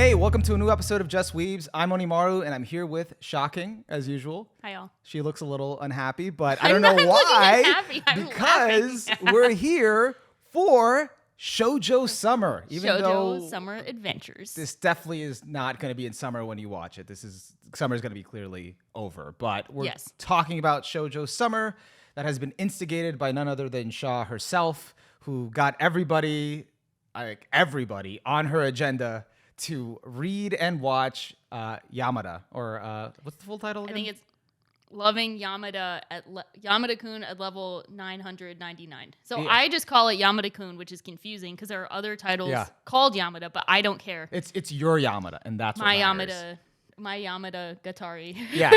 Hey, welcome to a new episode of Just Weebs. I'm Onimaru, and I'm here with Shocking, as usual. Hi, y'all. She looks a little unhappy, but I don't I'm know not why. looking unhappy. I'm because laughing. we're here for Shoujo Summer. Even though Shoujo Summer Adventures. this definitely is not going to be in summer when you watch it. Summer's going to be clearly over. But we're talking about Shoujo Summer that has been instigated by none other than Shaw herself, who got everybody on her agenda to read and watch Yamada, or what's the full title again? I think it's Loving Yamada-kun at level 999. So I just call it Yamada-kun, which is confusing because there are other titles called Yamada, but I don't care. It's your Yamada, and that's my what matters. My Yamada Gatari. Yeah.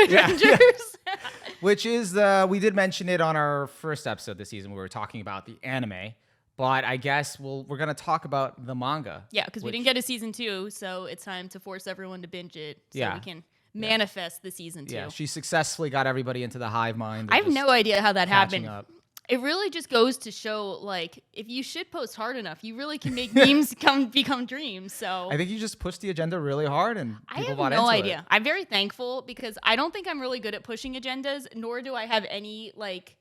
Which is we did mention it on our first episode this season. We were talking about the anime. But I guess we're going to talk about the manga. Yeah, because we didn't get a season 2, so it's time to force everyone to binge it so we can manifest the season 2. Yeah, she successfully got everybody into the hive mind. I have no idea how that happened. Up. It really just goes to show, like, if you shitpost hard enough, you really can make memes become dreams. So I think you just pushed the agenda really hard, and people bought into it. I have no idea. I'm very thankful because I don't think I'm really good at pushing agendas, nor do I have any, like,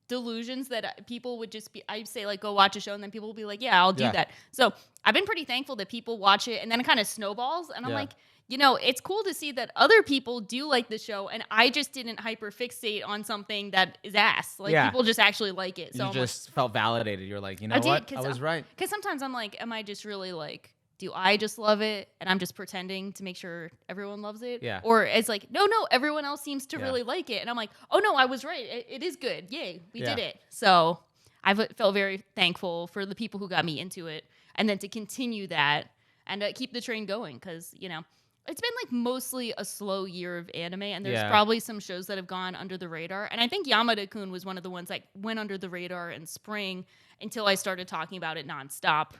delusions that people would just be, I'd say, like, go watch a show, and then people will be like, yeah, I'll do that. So I've been pretty thankful that people watch it, and then it kind of snowballs, and I'm like, it's cool to see that other people do like the show, and I just didn't hyperfixate on something that is ass. Like, people just actually like it. So you just felt validated. You're like, you know what? I was right. Because sometimes I'm like, am I just really, like, do I just love it and I'm just pretending to make sure everyone loves it? Yeah. Or it's like, no, everyone else seems to really like it. And I'm like, oh, no, I was right. It is good. Yay, we did it. So I felt very thankful for the people who got me into it. And then to continue that and keep the train going because, it's been like mostly a slow year of anime. And there's probably some shows that have gone under the radar. And I think Yamada-kun was one of the ones that went under the radar in spring until I started talking about it nonstop.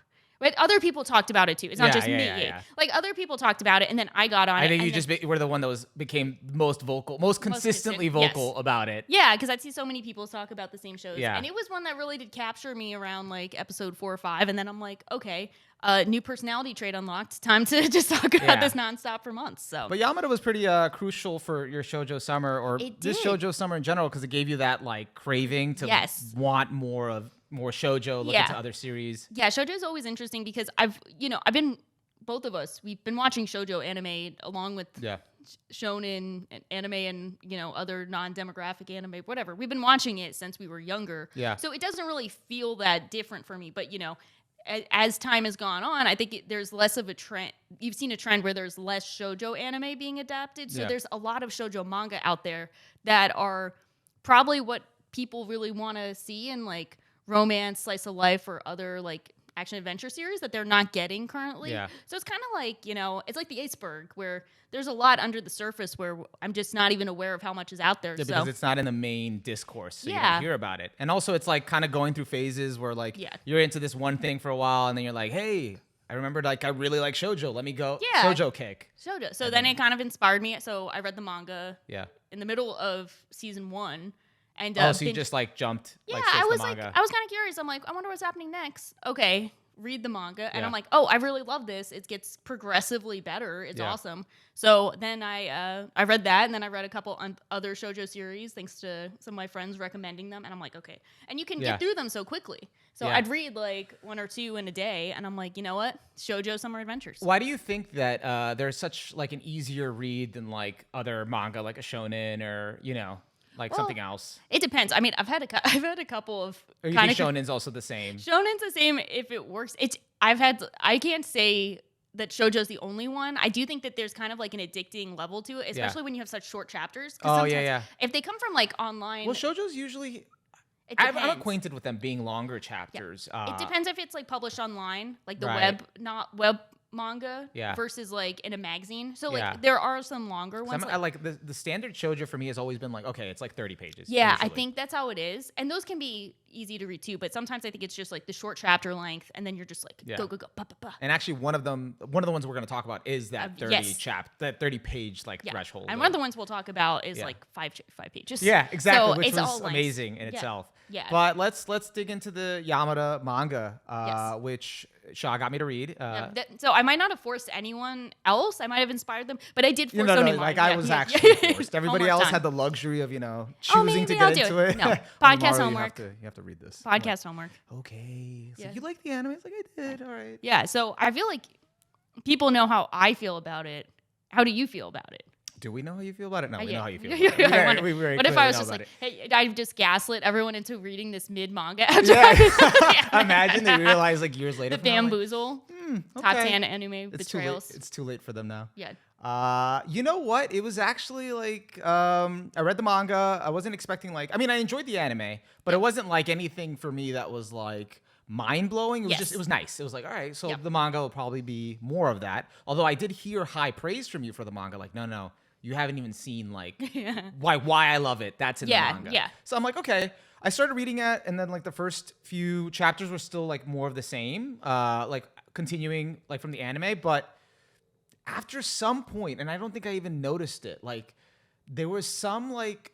But other people talked about it too. It's not just me. Yeah. Like other people talked about it, and then I got on it. I think you just were the one that became most vocal, most consistently vocal about it. Yeah, because I'd see so many people talk about the same shows. Yeah. And it was one that really did capture me around like episode 4 or 5. And then I'm like, okay, new personality trait unlocked. Time to just talk about this nonstop for months. So, but Yamada was pretty crucial for your Shoujo Summer, or this Shoujo Summer in general, because it gave you that like craving to want more shoujo, look into other series. Yeah, shoujo is always interesting because both of us, we've been watching shoujo anime along with shonen anime and, other non-demographic anime, whatever. We've been watching it since we were younger. Yeah. So it doesn't really feel that different for me. But, as time has gone on, I think there's less of a trend. You've seen a trend where there's less shoujo anime being adapted. So there's a lot of shoujo manga out there that are probably what people really want to see in, like, romance, slice of life, or other like action adventure series that they're not getting currently. Yeah. So it's kind of like, it's like the iceberg where there's a lot under the surface where I'm just not even aware of how much is out there. Yeah, because it's not in the main discourse, so you don't hear about it. And also it's like kind of going through phases where like you're into this one thing for a while and then you're like, hey, I remembered like I really like shoujo. Let me go shoujo kick. Shoujo. So then it kind of inspired me. So I read the manga in the middle of season 1. And, so you just like jumped? Yeah, I was kind of curious. I'm like, I wonder what's happening next. Okay, read the manga, and I'm like, oh, I really love this. It gets progressively better. It's awesome. So then I read that, and then I read a couple other shoujo series thanks to some of my friends recommending them, and I'm like, okay. And you can get through them so quickly. So I'd read like 1 or 2 in a day, and I'm like, you know what? Shoujo Summer Adventures. Why do you think that there's such like an easier read than like other manga, like a shonen or like something else? It depends. I mean, I've had a couple of. Or you think shonen's also the same? Shonen's the same if it works. I can't say that shoujo's the only one. I do think that there's kind of like an addicting level to it, especially when you have such short chapters. Oh yeah. If they come from like online. Well, shoujo's ually. I'm acquainted with them being longer chapters. Yeah. It depends if it's like published online, like the web manga versus like in a magazine. So like there are some longer ones. I like the standard shoujo for me has always been like, okay, it's like 30 pages. Yeah, usually. I think that's how it is. And those can be easy to read too, but sometimes I think it's just like the short chapter length, and then you're just like go, bah, bah, bah. And actually, one of the ones we're going to talk about is that 30 page like threshold. And one of the ones we'll talk about is like five pages. Yeah, exactly, so which it's was amazing in itself. Yeah. But let's dig into the Yamada manga, which Shaw got me to read. So I might not have forced anyone else. I might have inspired them, but I did force I was actually forced. Everybody else had the luxury of choosing to get into it. No, podcast homework. You have to read this. Podcast homework. Okay. So you like the anime? It's like I did. All right. Yeah. So I feel like people know how I feel about it. How do you feel about it? Do we know how you feel about it? No, we know how you feel about it. What if I was just like, hey, I just gaslit everyone into reading this mid-manga after Imagine they realize like years later. The bamboozle. Top 10 anime betrayals. It's too late for them now. Yeah. You know what? It was actually like, I read the manga. I wasn't expecting I enjoyed the anime, but it wasn't like anything for me that was like mind-blowing. It was it was nice. It was like, all right, so the manga will probably be more of that. Although I did hear high praise from you for the manga. Like, no. You haven't even seen why I love it. That's in the manga. Yeah. So I'm like, okay. I started reading it, and then like the first few chapters were still like more of the same, like continuing like from the anime. But after some point, and I don't think I even noticed it, like there was some it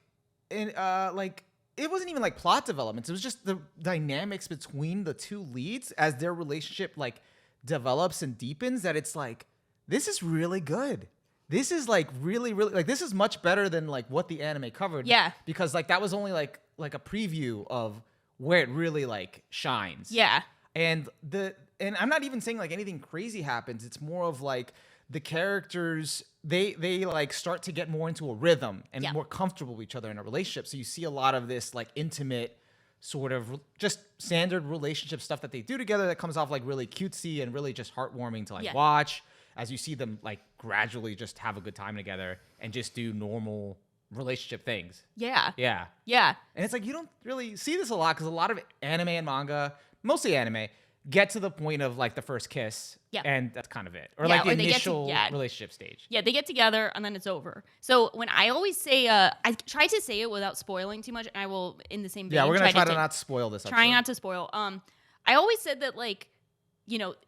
wasn't even like plot developments. It was just the dynamics between the two leads as their relationship like develops and deepens. That it's like, this is really good. This is like really, really like this is much better than like what the anime covered. Yeah. Because like that was only like a preview of where it really like shines. Yeah. And I'm not even saying like anything crazy happens. It's more of like the characters they like start to get more into a rhythm and more comfortable with each other in a relationship. So you see a lot of this like intimate sort of just standard relationship stuff that they do together that comes off like really cutesy and really just heartwarming to like watch. As you see them like gradually just have a good time together and just do normal relationship things. Yeah. Yeah. Yeah. And it's like you don't really see this a lot because a lot of anime and manga, mostly anime, get to the point of like the first kiss. Yeah. And that's kind of it. Or like the initial relationship stage. Yeah, they get together and then it's over. So when I always say, I try to say it without spoiling too much, and I will in the same vein. Yeah, we're going to try to not spoil this episode. Trying not to spoil. I always said that like,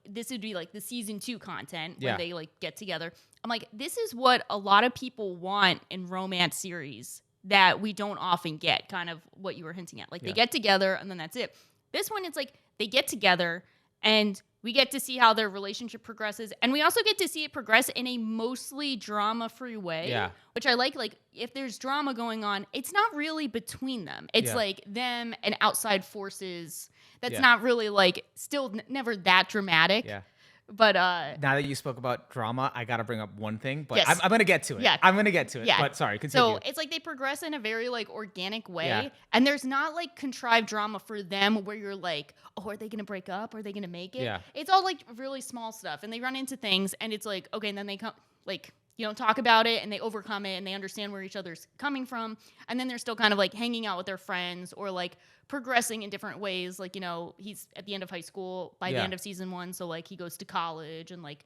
this would be like the season 2 content where they like get together. I'm like, this is what a lot of people want in romance series that we don't often get, kind of what you were hinting at. Like they get together and then that's it. This one, it's like they get together and we get to see how their relationship progresses. And we also get to see it progress in a mostly drama-free way, which I like. Like if there's drama going on, it's not really between them. It's like them and outside forces. That's not really like still never that dramatic. Yeah. But now that you spoke about drama, I got to bring up one thing, but I'm going to get to it. Yeah. I'm going to get to it. Yeah. But sorry, continue. So it's like they progress in a very like organic way. And there's not like contrived drama for them where you're like, oh, are they going to break up? Are they going to make it? Yeah. It's all like really small stuff. And they run into things and it's like, okay, and then they come like, talk about it and they overcome it and they understand where each other's coming from. And then they're still kind of like hanging out with their friends or like progressing in different ways. Like, he's at the end of high school by the end of season 1. So like he goes to college and like,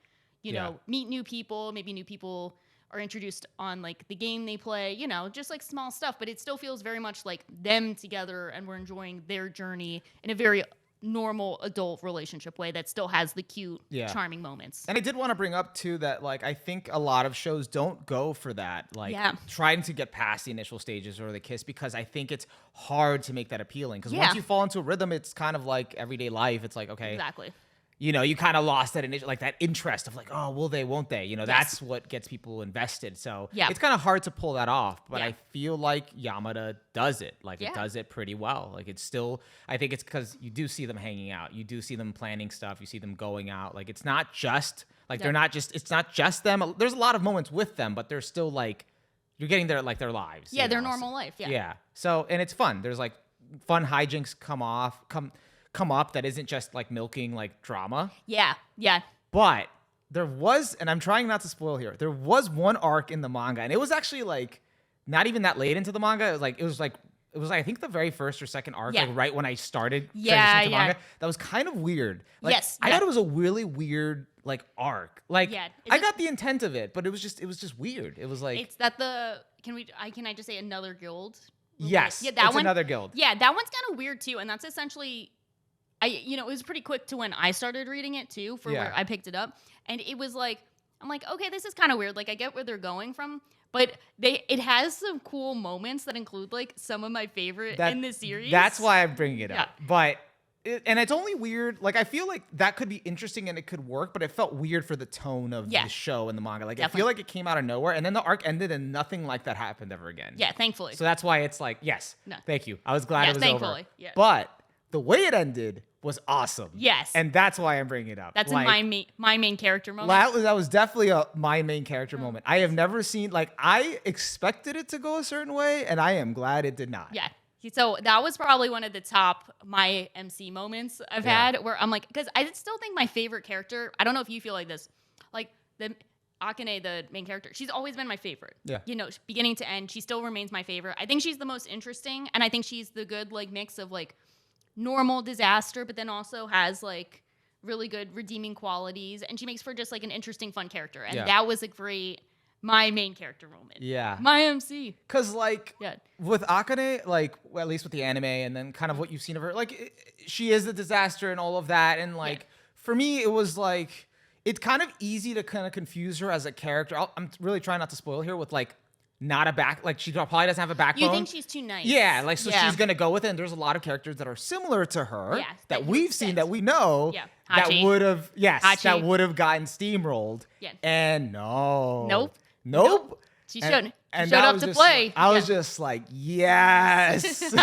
meet new people. Maybe new people are introduced on like the game they play, just like small stuff. But it still feels very much like them together and we're enjoying their journey in a very normal adult relationship way that still has the cute, charming moments. And I did want to bring up too that like I think a lot of shows don't go for that, like trying to get past the initial stages or the kiss, because I think it's hard to make that appealing. Because once you fall into a rhythm, it's kind of like everyday life. It's like, okay, exactly. You kind of lost that initial, like that interest of like, oh, will they, won't they? That's what gets people invested. So it's kind of hard to pull that off. But I feel like Yamada does it. Like it does it pretty well. Like it's still, I think it's because you do see them hanging out. You do see them planning stuff. You see them going out. Like it's not just, like they're not just, it's not just them. There's a lot of moments with them, but they're still like, you're getting their lives. Yeah, their normal life. Yeah. Yeah. So, and it's fun. There's like fun hijinks come up that isn't just like milking like drama. Yeah. But there was, and I'm trying not to spoil here, there was one arc in the manga, and it was actually like not even that late into the manga. It was I think the very first or second arc, like right when I started transitioning to manga. That was kind of weird. Like, I thought it was a really weird like arc. Like I got the intent of it, but it was just weird. It was like it's that can I just say another guild Yes, yeah, that one, another guild. Yeah, that one's kind of weird too, and that's essentially, it was pretty quick to when I started reading it too, for where I picked it up, and it was like, I'm like, okay, this is kind of weird. Like, I get where they're going from, but it has some cool moments that include like some of my favorite in the series. That's why I'm bringing it up, but. And it's only weird. Like, I feel like that could be interesting and it could work, but it felt weird for the tone of the show and the manga. Like, definitely. I feel like it came out of nowhere, and then the arc ended, and nothing like that happened ever again. Yeah, thankfully. So that's why it's like, thank you. I was glad it was thankfully. over. Yeah. But the way it ended was awesome. Yes. And that's why I'm bringing it up. That's like, my main character moment. That was definitely my main character moment. I have never seen, like, I expected it to go a certain way, and I am glad it did not. Yeah. So that was probably one of the top my MC moments I've had, where I'm like, because I still think my favorite character, I don't know if you feel like this, like the Akane, the main character, she's always been my favorite. Yeah. Beginning to end, she still remains my favorite. I think she's the most interesting, and I think she's the good like mix of like normal disaster, but then also has like really good redeeming qualities, and she makes for just like an interesting, fun character. And that was a great my main character moment. Yeah. My MC. Because, like, with Akane, like, well, at least with the anime and then kind of what you've seen of her, like, she is a disaster and all of that. And, like, for me, it was, like, it's kind of easy to kind of confuse her as a character. I'm really trying not to spoil here with, like, not a back, like, she probably doesn't have a backbone. You think she's too nice. Yeah, like, so she's going to go with it. And there's a lot of characters that are similar to her that we've seen, that we know, that would have, that would have gotten steamrolled. Yeah. And Nope. She showed up to play. I was just like, yes.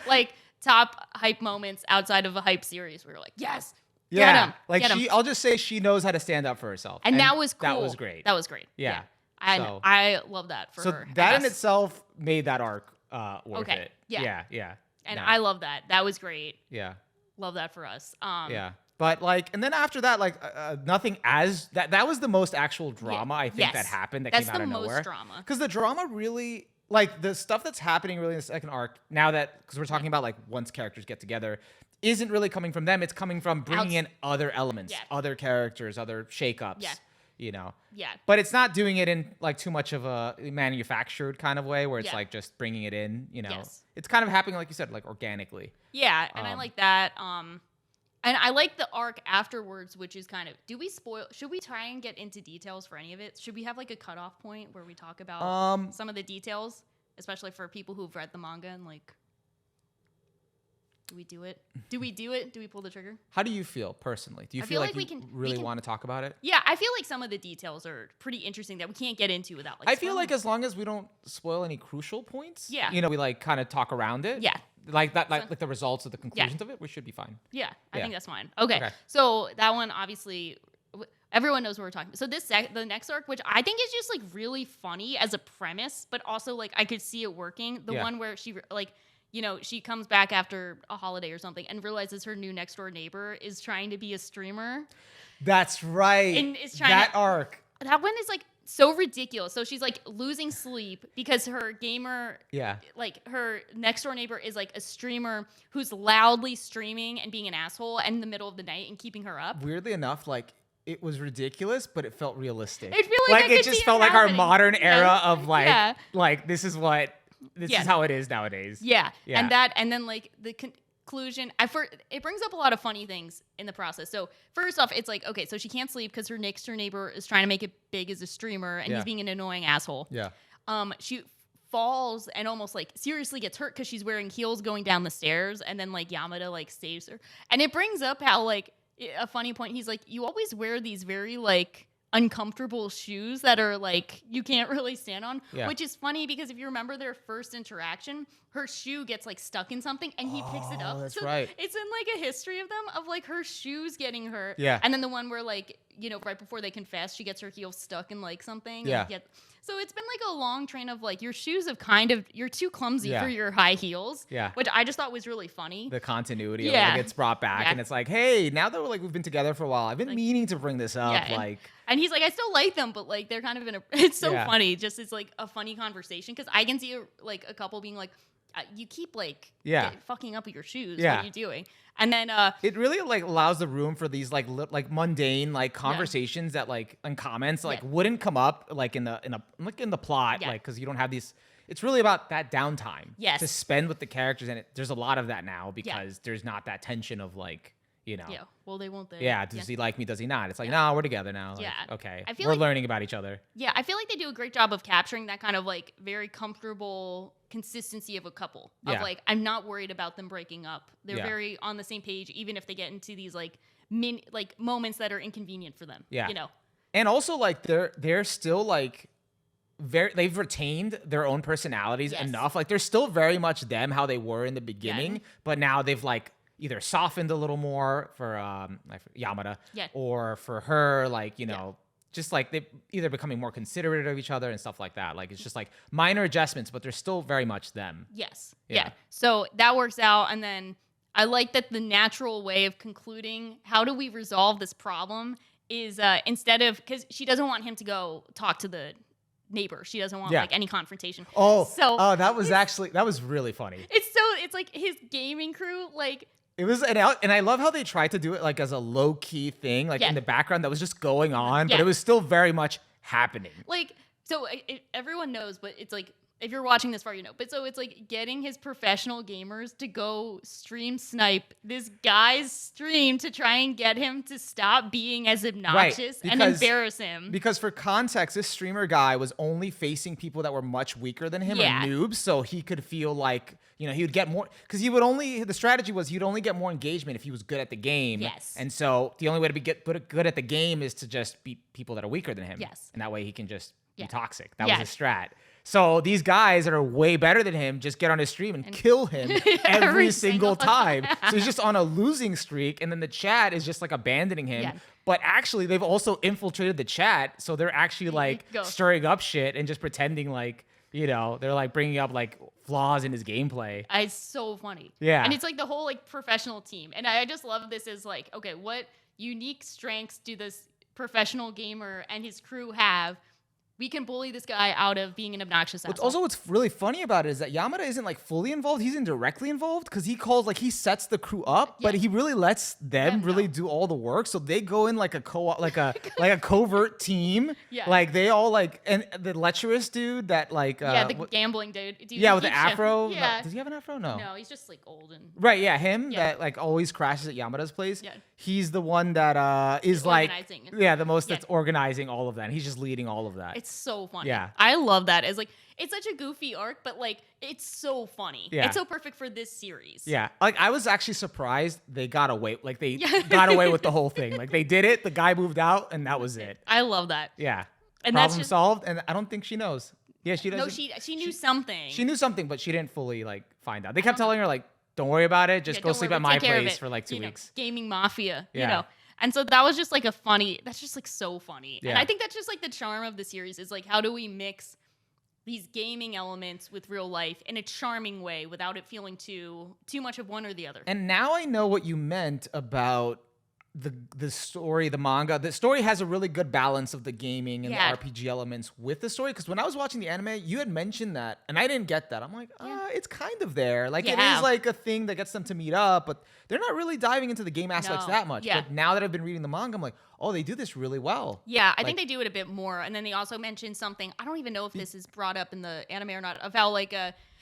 Like top hype moments outside of a hype series. We were like, yes. Yeah. Get him. I'll just say she knows how to stand up for herself. And that was cool. That was great. That was great. Yeah. And I love that for her. So that in itself made that arc worth it. Yeah. And I love that. That was great. Yeah. Love that for us. Yeah. But like, and then after that, like nothing as that was the most actual drama I think that happened that came out of nowhere. That's the most drama. Because the drama really, like the stuff that's happening really in the second arc, now that, because we're talking about like once characters get together, isn't really coming from them. It's coming from bringing in other elements, other characters, other shakeups. You know? Yeah. But it's not doing it in like too much of a manufactured kind of way where it's like just bringing it in, you know? Yes. It's kind of happening, like you said, like organically. Yeah. And I like that. And I like the arc afterwards, which is kind of, should we try and get into details for any of it? Should we have like a cutoff point where we talk about some of the details, especially for people who've read the manga and like, do we do it? Do we pull the trigger? How do you feel personally? Do you feel like you really want to talk about it? Yeah, I feel like some of the details are pretty interesting that we can't get into without like I feel like as long as we don't spoil any crucial points, we like kind of talk around it. Yeah. Like that, like the results of the conclusions of it, we should be fine. Yeah, I think that's fine. Okay. So that one, obviously, everyone knows what we're talking about. So the next arc, which I think is just like really funny as a premise, but also like I could see it working. The one where she like, she comes back after a holiday or something and realizes her new next door neighbor is trying to be a streamer. That's right. And is trying arc. That one is like so ridiculous. So she's like losing sleep because her gamer, like her next door neighbor is like a streamer who's loudly streaming and being an asshole in the middle of the night and keeping her up. Weirdly enough, like it was ridiculous, but it felt realistic. It felt like it just felt like our modern era of like, like this is how it is nowadays. Yeah. And then like the conclusion, it brings up a lot of funny things in the process. So first off, it's like, okay, so she can't sleep because her next door neighbor is trying to make it big as a streamer and he's being an annoying asshole. Yeah. She falls and almost like seriously gets hurt because she's wearing heels going down the stairs, and then like Yamada like saves her. And it brings up how like a funny point. He's like, you always wear these very like uncomfortable shoes that are like you can't really stand on, which is funny because if you remember their first interaction, her shoe gets like stuck in something and he picks it up. That's right. It's in like a history of them of like her shoes getting hurt. Yeah. And then the one where like, right before they confess, she gets her heel stuck in like something. Yeah. So it's been like a long train of like your shoes have you're too clumsy for your high heels. Yeah. Which I just thought was really funny. The continuity of it gets brought back and it's like, hey, now that we've been together for a while, I've been meaning to bring this up. And he's like, I still like them, but like they're kind of it's so funny. Just it's like a funny conversation because I can see like a couple being like, you keep like fucking up with your shoes. What are you doing? And then it really like allows the room for these like mundane like conversations that like in comments like wouldn't come up like in the plot like because you don't have these it's really about that downtime. Yes. To spend with the characters, and there's a lot of that now because there's not that tension of like, you know. Yeah. Well, they won't. Yeah. Does he like me? Does he not? It's like, no, we're together now. Like, okay. We're learning about each other. Yeah. I feel like they do a great job of capturing that kind of like very comfortable consistency of a couple. Of like, I'm not worried about them breaking up. They're very on the same page, even if they get into these like moments that are inconvenient for them. Yeah. You know. And also like they're still like they've retained their own personalities enough. Like they're still very much them how they were in the beginning, but now they've like either softened a little more for like Yamada or for her, like, you know, just like they're either becoming more considerate of each other and stuff like that. Like it's just like minor adjustments, but they're still very much them. Yes. Yeah. So that works out. And then I like that the natural way of concluding how do we resolve this problem is instead of, because she doesn't want him to go talk to the neighbor. She doesn't want like any confrontation. That was really funny. It's like his gaming crew, like, it was, and I love how they tried to do it like as a low key thing, like in the background that was just going on, but it was still very much happening. Like, so everyone knows, but it's like, if you're watching this far, you know. But so it's like getting his professional gamers to go stream snipe this guy's stream to try and get him to stop being as obnoxious and embarrass him. Because for context, this streamer guy was only facing people that were much weaker than him or noobs, so he could feel like, you know, he would get more, because the strategy was he'd only get more engagement if he was good at the game. Yes. And so the only way to be good at the game is to just beat people that are weaker than him. Yes. And that way he can just be toxic. That was his strat. So these guys that are way better than him just get on his stream and kill him every single time. So he's just on a losing streak, and then the chat is just like abandoning him. Yeah. But actually, they've also infiltrated the chat, so they're actually like stirring up shit and just pretending like, you know, they're like bringing up like flaws in his gameplay. It's so funny. Yeah. And it's like the whole like professional team. And I just love this as like, okay, what unique strengths do this professional gamer and his crew have? We can bully this guy out of being an obnoxious asshole. Also, what's really funny about it is that Yamada isn't like fully involved. He's indirectly involved because he calls, like, he sets the crew up, but he really lets them really do all the work. So they go in like a like a covert team. Yeah. Like they all like, and the lecherous dude that like the gambling dude. Yeah, with the afro. Yeah. No, does he have an afro? No. No, he's just like old and right. Yeah, him that like always crashes at Yamada's place. Yeah. He's the one that is like the most that's organizing all of that. And he's just leading all of that. It's so funny. Yeah. I love that. It's like, it's such a goofy arc, but like, it's so funny. Yeah. It's so perfect for this series. Yeah. Like, I was actually surprised they got away. Like, they got away with the whole thing. Like, they did it, the guy moved out, and that was it. I love that. Yeah. And problem solved, and I don't think she knows. Yeah, she doesn't. No, she knew something. She knew something, but she didn't fully, like, find out. They kept telling her, like, don't worry about it. Just go sleep at my place for, like, 2 weeks. Gaming mafia, you know. And so that was just like that's just like so funny. Yeah. And I think that's just like the charm of the series is like, how do we mix these gaming elements with real life in a charming way without it feeling too much of one or the other? And now I know what you meant about the story, the manga. The story has a really good balance of the gaming and the RPG elements with the story. Because when I was watching the anime, you had mentioned that, and I didn't get that. I'm like, it's kind of there. Like, it is like a thing that gets them to meet up, but they're not really diving into the game aspects that much. Yeah. But now that I've been reading the manga, I'm like, oh, they do this really well. Yeah, I think they do it a bit more. And then they also mentioned something, I don't even know if this is brought up in the anime or not, of how like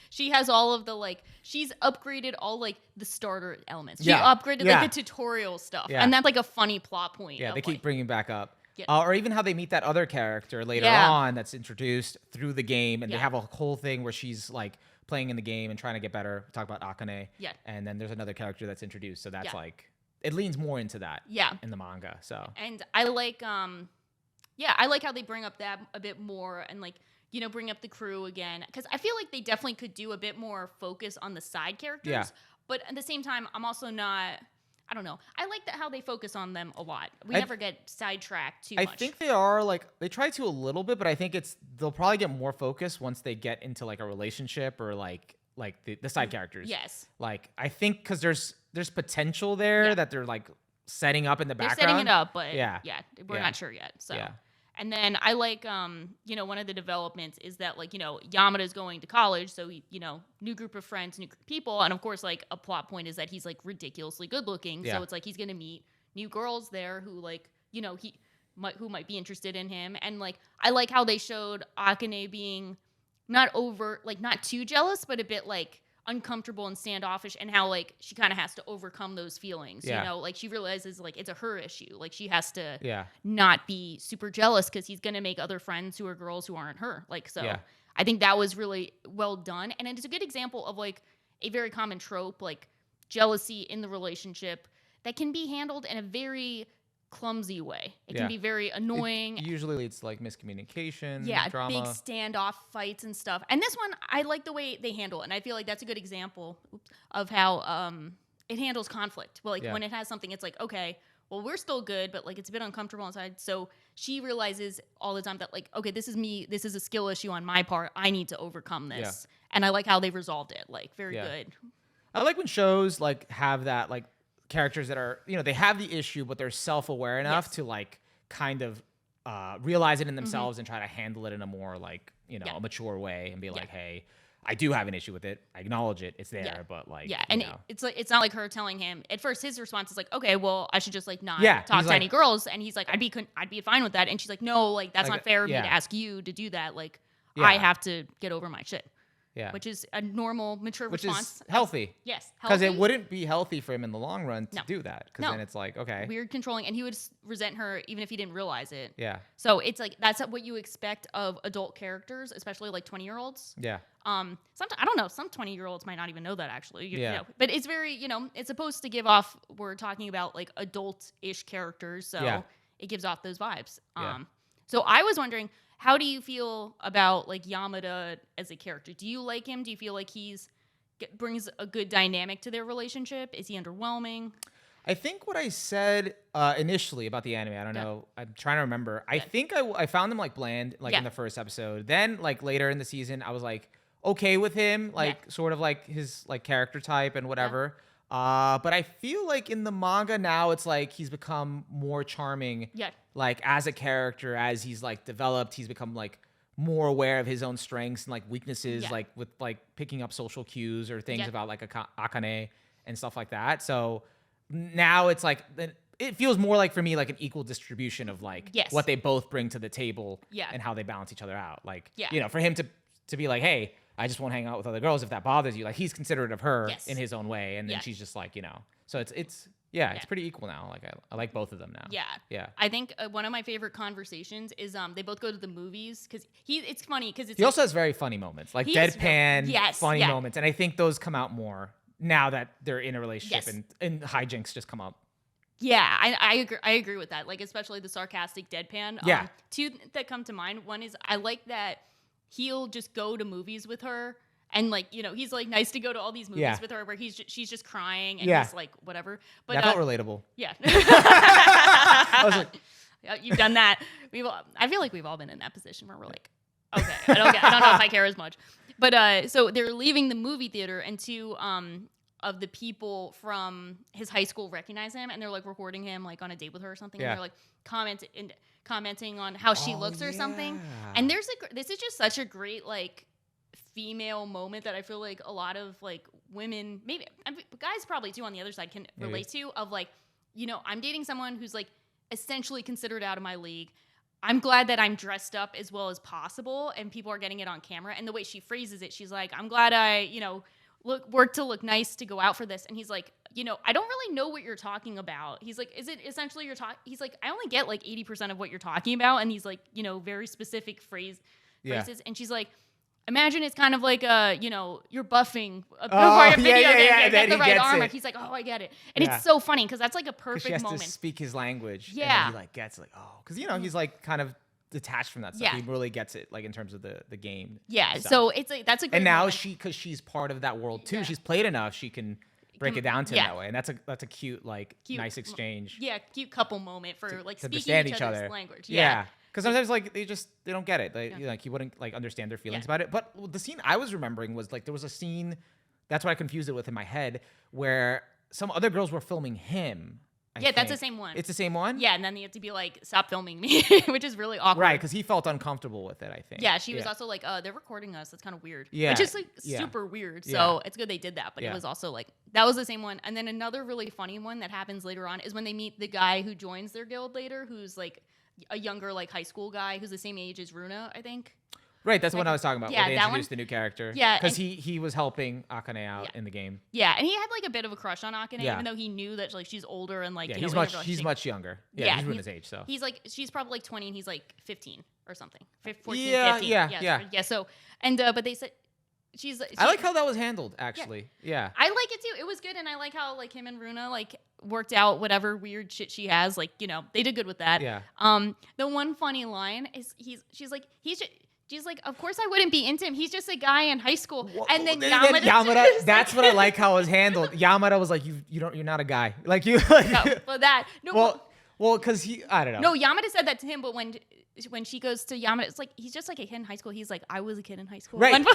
she has all of the like, she's upgraded all like the starter elements. She upgraded like the tutorial stuff. Yeah. And that's like a funny plot point. Yeah, they keep bringing back up. Yeah. Or even how they meet that other character later on that's introduced through the game. And they have a whole thing where she's like playing in the game and trying to get better. Talk about Akane. Yeah. And then there's another character that's introduced. So that's like, it leans more into that in the manga. So. And I like, I like how they bring up that a bit more and like, you know, bring up the crew again. Because I feel like they definitely could do a bit more focus on the side characters. Yeah. But at the same time, I'm also not, I don't know. I like that how they focus on them a lot. We never get sidetracked too much. I think they are, like, they try to a little bit, but I think they'll probably get more focus once they get into, like, a relationship or, like the side characters. Yes. Like, I think because there's potential there that they're, like, setting up in the background. They're setting it up, but we're not sure yet. So. Yeah. And then I like, you know, one of the developments is that, like, you know, Yamada's going to college. So, he, you know, new group of friends, new people. And, of course, like, a plot point is that he's, like, ridiculously good looking. Yeah. So it's like he's going to meet new girls there who, like, you know, who might be interested in him. And, like, I like how they showed Akane being not over, like not too jealous, but a bit like uncomfortable and standoffish, and how like she kind of has to overcome those feelings. You know, like she realizes like it's a her issue. Like she has to not be super jealous because he's gonna make other friends who are girls who aren't her. Like so, I think that was really well done, and it's a good example of like a very common trope, like jealousy in the relationship that can be handled in a very clumsy way. It can be very annoying. It usually leads to like miscommunication, drama. Big standoff fights and stuff. And this one, I like the way they handle it. And I feel like that's a good example of how it handles conflict. Well, like when it has something, it's like, okay, well, we're still good, but like it's a bit uncomfortable inside. So she realizes all the time that like, okay, this is me. This is a skill issue on my part. I need to overcome this. And I like how they resolved it. Like very good. I like when shows like have that like characters that are, you know, they have the issue, but they're self-aware enough to like kind of realize it in themselves and try to handle it in a more like, you know, a mature way and be like, hey, I do have an issue with it. I acknowledge it. It's there, but like, and it's like, it's not like her telling him at first. His response is like, okay, well, I should just like not talk to any girls. And he's like, I'd be fine with that. And she's like, no, like that's not fair of me to ask you to do that. Like I have to get over my shit. Yeah. Which is a normal, mature response. Which is healthy. Yes. Because it wouldn't be healthy for him in the long run to do that. Because then it's like, okay. Weird controlling. And he would resent her even if he didn't realize it. Yeah. So it's like, that's what you expect of adult characters, especially like 20-year-olds. Yeah. Sometimes, I don't know, some 20-year-olds might not even know that actually. You know, but it's very, you know, it's supposed to give off, we're talking about like adult-ish characters. So it gives off those vibes. So I was wondering, how do you feel about like Yamada as a character? Do you like him? Do you feel like brings a good dynamic to their relationship? Is he underwhelming? I think what I said initially about the anime, I don't know, I'm trying to remember. I think I found him like bland, like in the first episode. Then like later in the season, I was like okay with him, like sort of like his like character type and whatever. But I feel like in the manga now, it's like he's become more charming. Yeah. Like as a character, as he's like developed, he's become like more aware of his own strengths and like weaknesses, like with like picking up social cues or things about like Akane and stuff like that. So now it's like it feels more like for me like an equal distribution of like what they both bring to the table and how they balance each other out. Like you know, for him to be like, hey, I just won't hang out with other girls if that bothers you. Like he's considerate of her in his own way, and then she's just like, you know. So it's pretty equal now. Like I like both of them now. Yeah. I think one of my favorite conversations is they both go to the movies because it's funny because he also has very funny moments, like deadpan funny moments, and I think those come out more now that they're in a relationship and hijinks just come up. Yeah, I agree with that. Like especially the sarcastic deadpan. Two that come to mind. One is I like that he'll just go to movies with her. And like, you know, he's like nice to go to all these movies with her where she's just crying and he's like, whatever. But that felt relatable. Yeah. I was like, you've done that. I feel like we've all been in that position where we're like, okay, I don't know if I care as much. But so they're leaving the movie theater and two of the people from his high school recognize him and they're like recording him like on a date with her or something. And they're like commenting on how she looks or something. And this is just such a great like female moment that I feel like a lot of like women, maybe guys probably too on the other side can relate to, of like, you know, I'm dating someone who's like essentially considered out of my league. I'm glad that I'm dressed up as well as possible and people are getting it on camera. And the way she phrases it, she's like, I'm glad I, you know, work to look nice to go out for this. And he's like, you know, I don't really know what you're talking about. He's like, is it essentially he's like, I only get like 80% of what you're talking about. And he's like, you know, very specific phrases. And she's like, imagine it's kind of like you know, you're buffing before your video game, get the right armor. He's like, oh, I get it. And it's so funny because that's like a perfect moment. She has to speak his language. Yeah. And he like gets like, oh, because you know, he's like kind of detached from that stuff. He really gets it like in terms of the game. Yeah. Stuff. So it's like, that's a great And now moment. because she's part of that world too, she's played enough, she can break it down to that way. And that's a cute, nice exchange. Yeah, cute couple moment for like speaking each other's language. Yeah. Because sometimes like they don't get it. Like you wouldn't like understand their feelings about it. But the scene I was remembering was like there was a scene, that's what I confused it with in my head, where some other girls were filming him. I think. That's the same one. It's the same one? Yeah, and then they have to be like, stop filming me, which is really awkward. Right, because he felt uncomfortable with it, I think. Yeah, she was also like, they're recording us. That's kind of weird. Yeah. Which is like super weird. So it's good they did that. But it was also like, that was the same one. And then another really funny one that happens later on is when they meet the guy who joins their guild later, who's like a younger like high school guy who's the same age as Runa, I think. Right, that's the one I was talking about. Yeah, where they that introduced one. the new character. Yeah, because he was helping Akane out in the game. Yeah, and he had like a bit of a crush on Akane, Yeah. even though he knew that like she's older and like he's much younger. Yeah, he's his age. So he's like she's probably like 20 and he's like 15 or something, 14, 15. Yeah. So but they said. I like how that was handled, actually. Yeah. I like it too. It was good, and I like how like him and Runa like worked out whatever weird shit she has. Like, you know, they did good with that. Yeah. The one funny line is she's like, of course I wouldn't be into him. He's just a guy in high school. And then Yamada that's what I like how it was handled. Yamada was like, you're not a guy. Like you. Like, no, but that no. Well, because I don't know. No, Yamada said that to him, but when she goes to Yamada, it's like he's just like a kid in high school. He's like, I was a kid in high school. Right.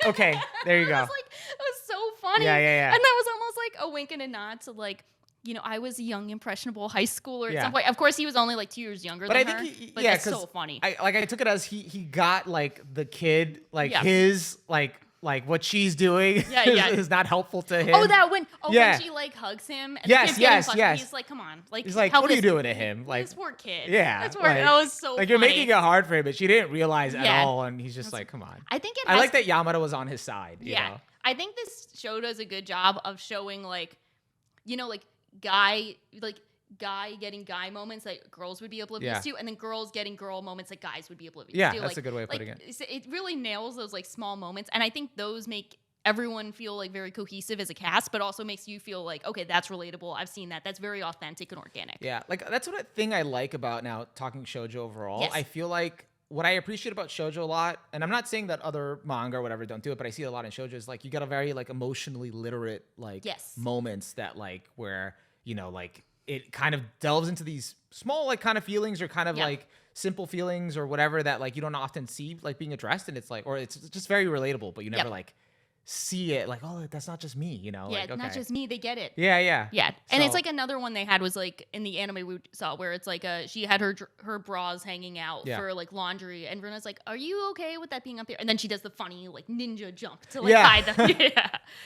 Okay. There you go. It was so funny. Yeah. And that was almost like a wink and a nod to like, you know, I was a young, impressionable high schooler at some point. Of course, he was only like 2 years younger than her. But that's so funny. I took it as he got like the kid, like his like what she's doing is not helpful to him. When she like hugs him. And yes. He's like, come on, like he's like, what are you doing to him? Like this poor kid. Yeah, that's like, that was so. Like you're making it hard for him, but she didn't realize at all, and he's just like, come on. I like that Yamada was on his side. You know? I think this show does a good job of showing like, you know, like guy getting guy moments that girls would be oblivious to, and then girls getting girl moments that guys would be oblivious to. Yeah, that's a good way of putting it. It really nails those like small moments, and I think those make everyone feel like very cohesive as a cast, but also makes you feel like, okay, that's relatable. I've seen that. That's very authentic and organic. Yeah, like that's what a thing I like about now talking shoujo overall. Yes. I feel like what I appreciate about shoujo a lot, and I'm not saying that other manga or whatever don't do it, but I see it a lot in shoujo, is like you got a very like emotionally literate like moments that like where, you know, like it kind of delves into these small like kind of feelings or kind of like simple feelings or whatever that like you don't often see like being addressed, and it's like, or it's just very relatable, but you never like see it like, oh, that's not just me, you know? Yeah, like, okay. Not just me. They get it. Yeah. And it's like another one they had was like in the anime we saw where it's like she had her bras hanging out for like laundry, and Runa's like, "Are you okay with that being up there?" And then she does the funny like ninja jump to like hide them.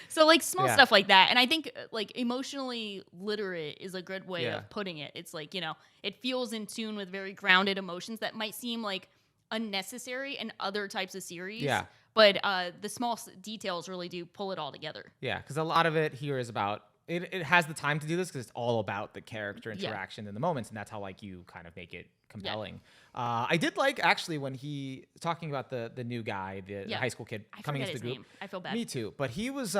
So like small stuff like that, and I think like emotionally literate is a good way of putting it. It's like, you know, it feels in tune with very grounded emotions that might seem like unnecessary in other types of series. Yeah. But the small details really do pull it all together. Yeah, because a lot of it here is about, it has the time to do this because it's all about the character interaction in the moments, and that's how like you kind of make it compelling. I did like actually when he talking about the new guy, the high school kid coming into the group. I feel bad. Me too. But he was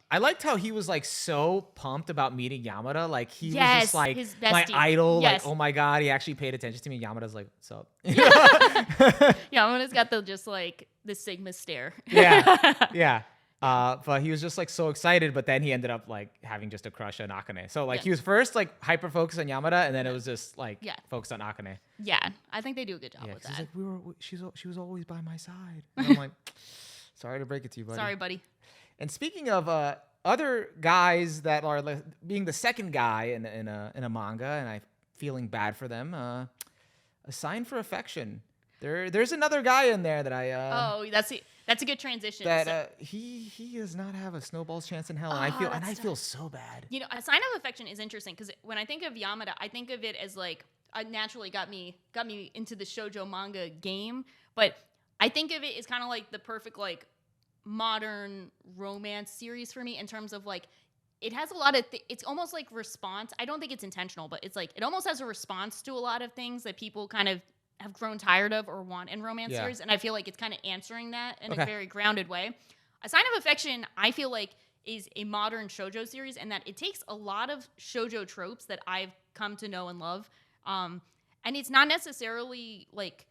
I liked how he was like so pumped about meeting Yamada. Like he was just like my idol. Like, oh my God, he actually paid attention to me. Yamada's like, what's up? Yamada's got the just like the Sigma stare. But he was just like so excited, but then he ended up like having just a crush on Akane. So like he was first like hyper focused on Yamada, and then it was just like focused on Akane. Yeah, I think they do a good job with that. Like, she was always by my side. And I'm like, sorry to break it to you, buddy. Sorry, buddy. And speaking of other guys that are like, being the second guy in a manga, and I'm feeling bad for them, A Sign for Affection. There's another guy in there that I. That's a good transition. That he does not have a snowball's chance in hell, and I feel so bad. You know, A Sign of Affection is interesting because when I think of Yamada, I think of it as like naturally got me into the shoujo manga game, but I think of it as kind of like the perfect like modern romance series for me in terms of like it has a lot of it's almost like response. I don't think it's intentional, but it's like it almost has a response to a lot of things that people kind of have grown tired of or want in romance series, and I feel like it's kind of answering that in a very grounded way. A Sign of Affection, I feel like, is a modern shoujo series, and that it takes a lot of shoujo tropes that I've come to know and love, and it's not necessarily like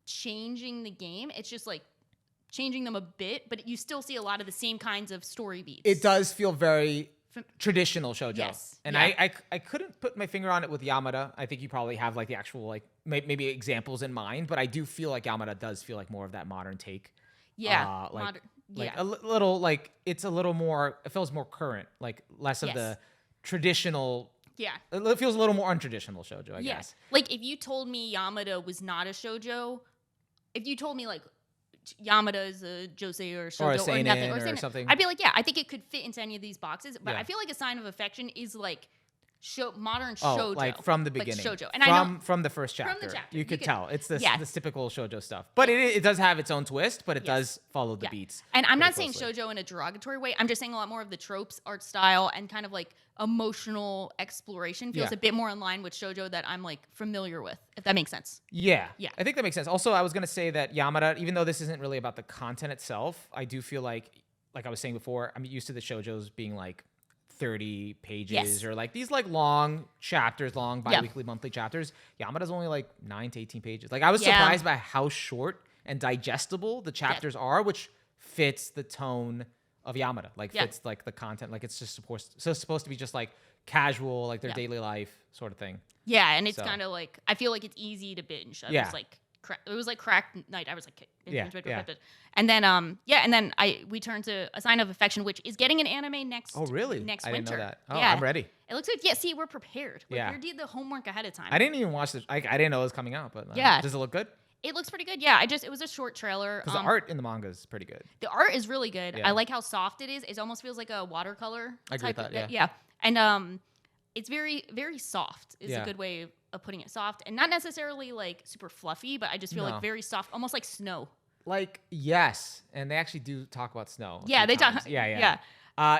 changing the game. It's just like changing them a bit, but you still see a lot of the same kinds of story beats. It does feel very traditional shoujo. Yes. And I couldn't put my finger on it with Yamada. I think you probably have like the actual like maybe examples in mind, but I do feel like Yamada does feel like more of that modern take. Yeah. A little like it's a little more, it feels more current, like less of the traditional. Yeah. It feels a little more untraditional shoujo, I guess. Like if you told me Yamada was not a shoujo, if you told me like Yamada is a josei or shoujo or nothing or something, I'd be like, yeah, I think it could fit into any of these boxes. But I feel like A Sign of Affection is like modern shoujo, like from the beginning, shoujo, and from the first chapter, you could tell it's this typical shoujo stuff, but it does have its own twist, but it does follow the beats. And I'm not saying shoujo in a derogatory way. I'm just saying a lot more of the tropes, art style, and kind of like emotional exploration feels a bit more in line with shoujo that I'm like familiar with, if that makes sense. Yeah, I think that makes sense. Also, I was gonna say that Yamada, even though this isn't really about the content itself, I do feel like I was saying before, I'm used to the shoujos being like 30 pages or like these like long chapters, long bi-weekly, monthly chapters. Yamada's only like 9 to 18 pages. Like I was surprised by how short and digestible the chapters are, which fits the tone of Yamada. Like fits like the content. Like it's just supposed to be just like casual, like their daily life sort of thing. Yeah, and it's kind of like, I feel like it's easy to binge. It was like cracked night. I was like, and then we turned to A Sign of Affection, which is getting an anime next. Oh, really? Next I winter. Didn't know that. Oh, I'm ready. It looks good. Yeah, see, we're prepared. Like, we did the homework ahead of time. I didn't even watch I didn't know it was coming out, but does it look good? It looks pretty good. Yeah, it was a short trailer. Because the art in the manga is pretty good. The art is really good. I like how soft it is. It almost feels like a watercolor. I agree with that. Yeah, and it's very, very soft. Is a good way of putting it. Soft, and not necessarily like super fluffy, but I just feel like very soft, almost like snow. Like yes, and they actually do talk about snow. Yeah, they talk. Yeah.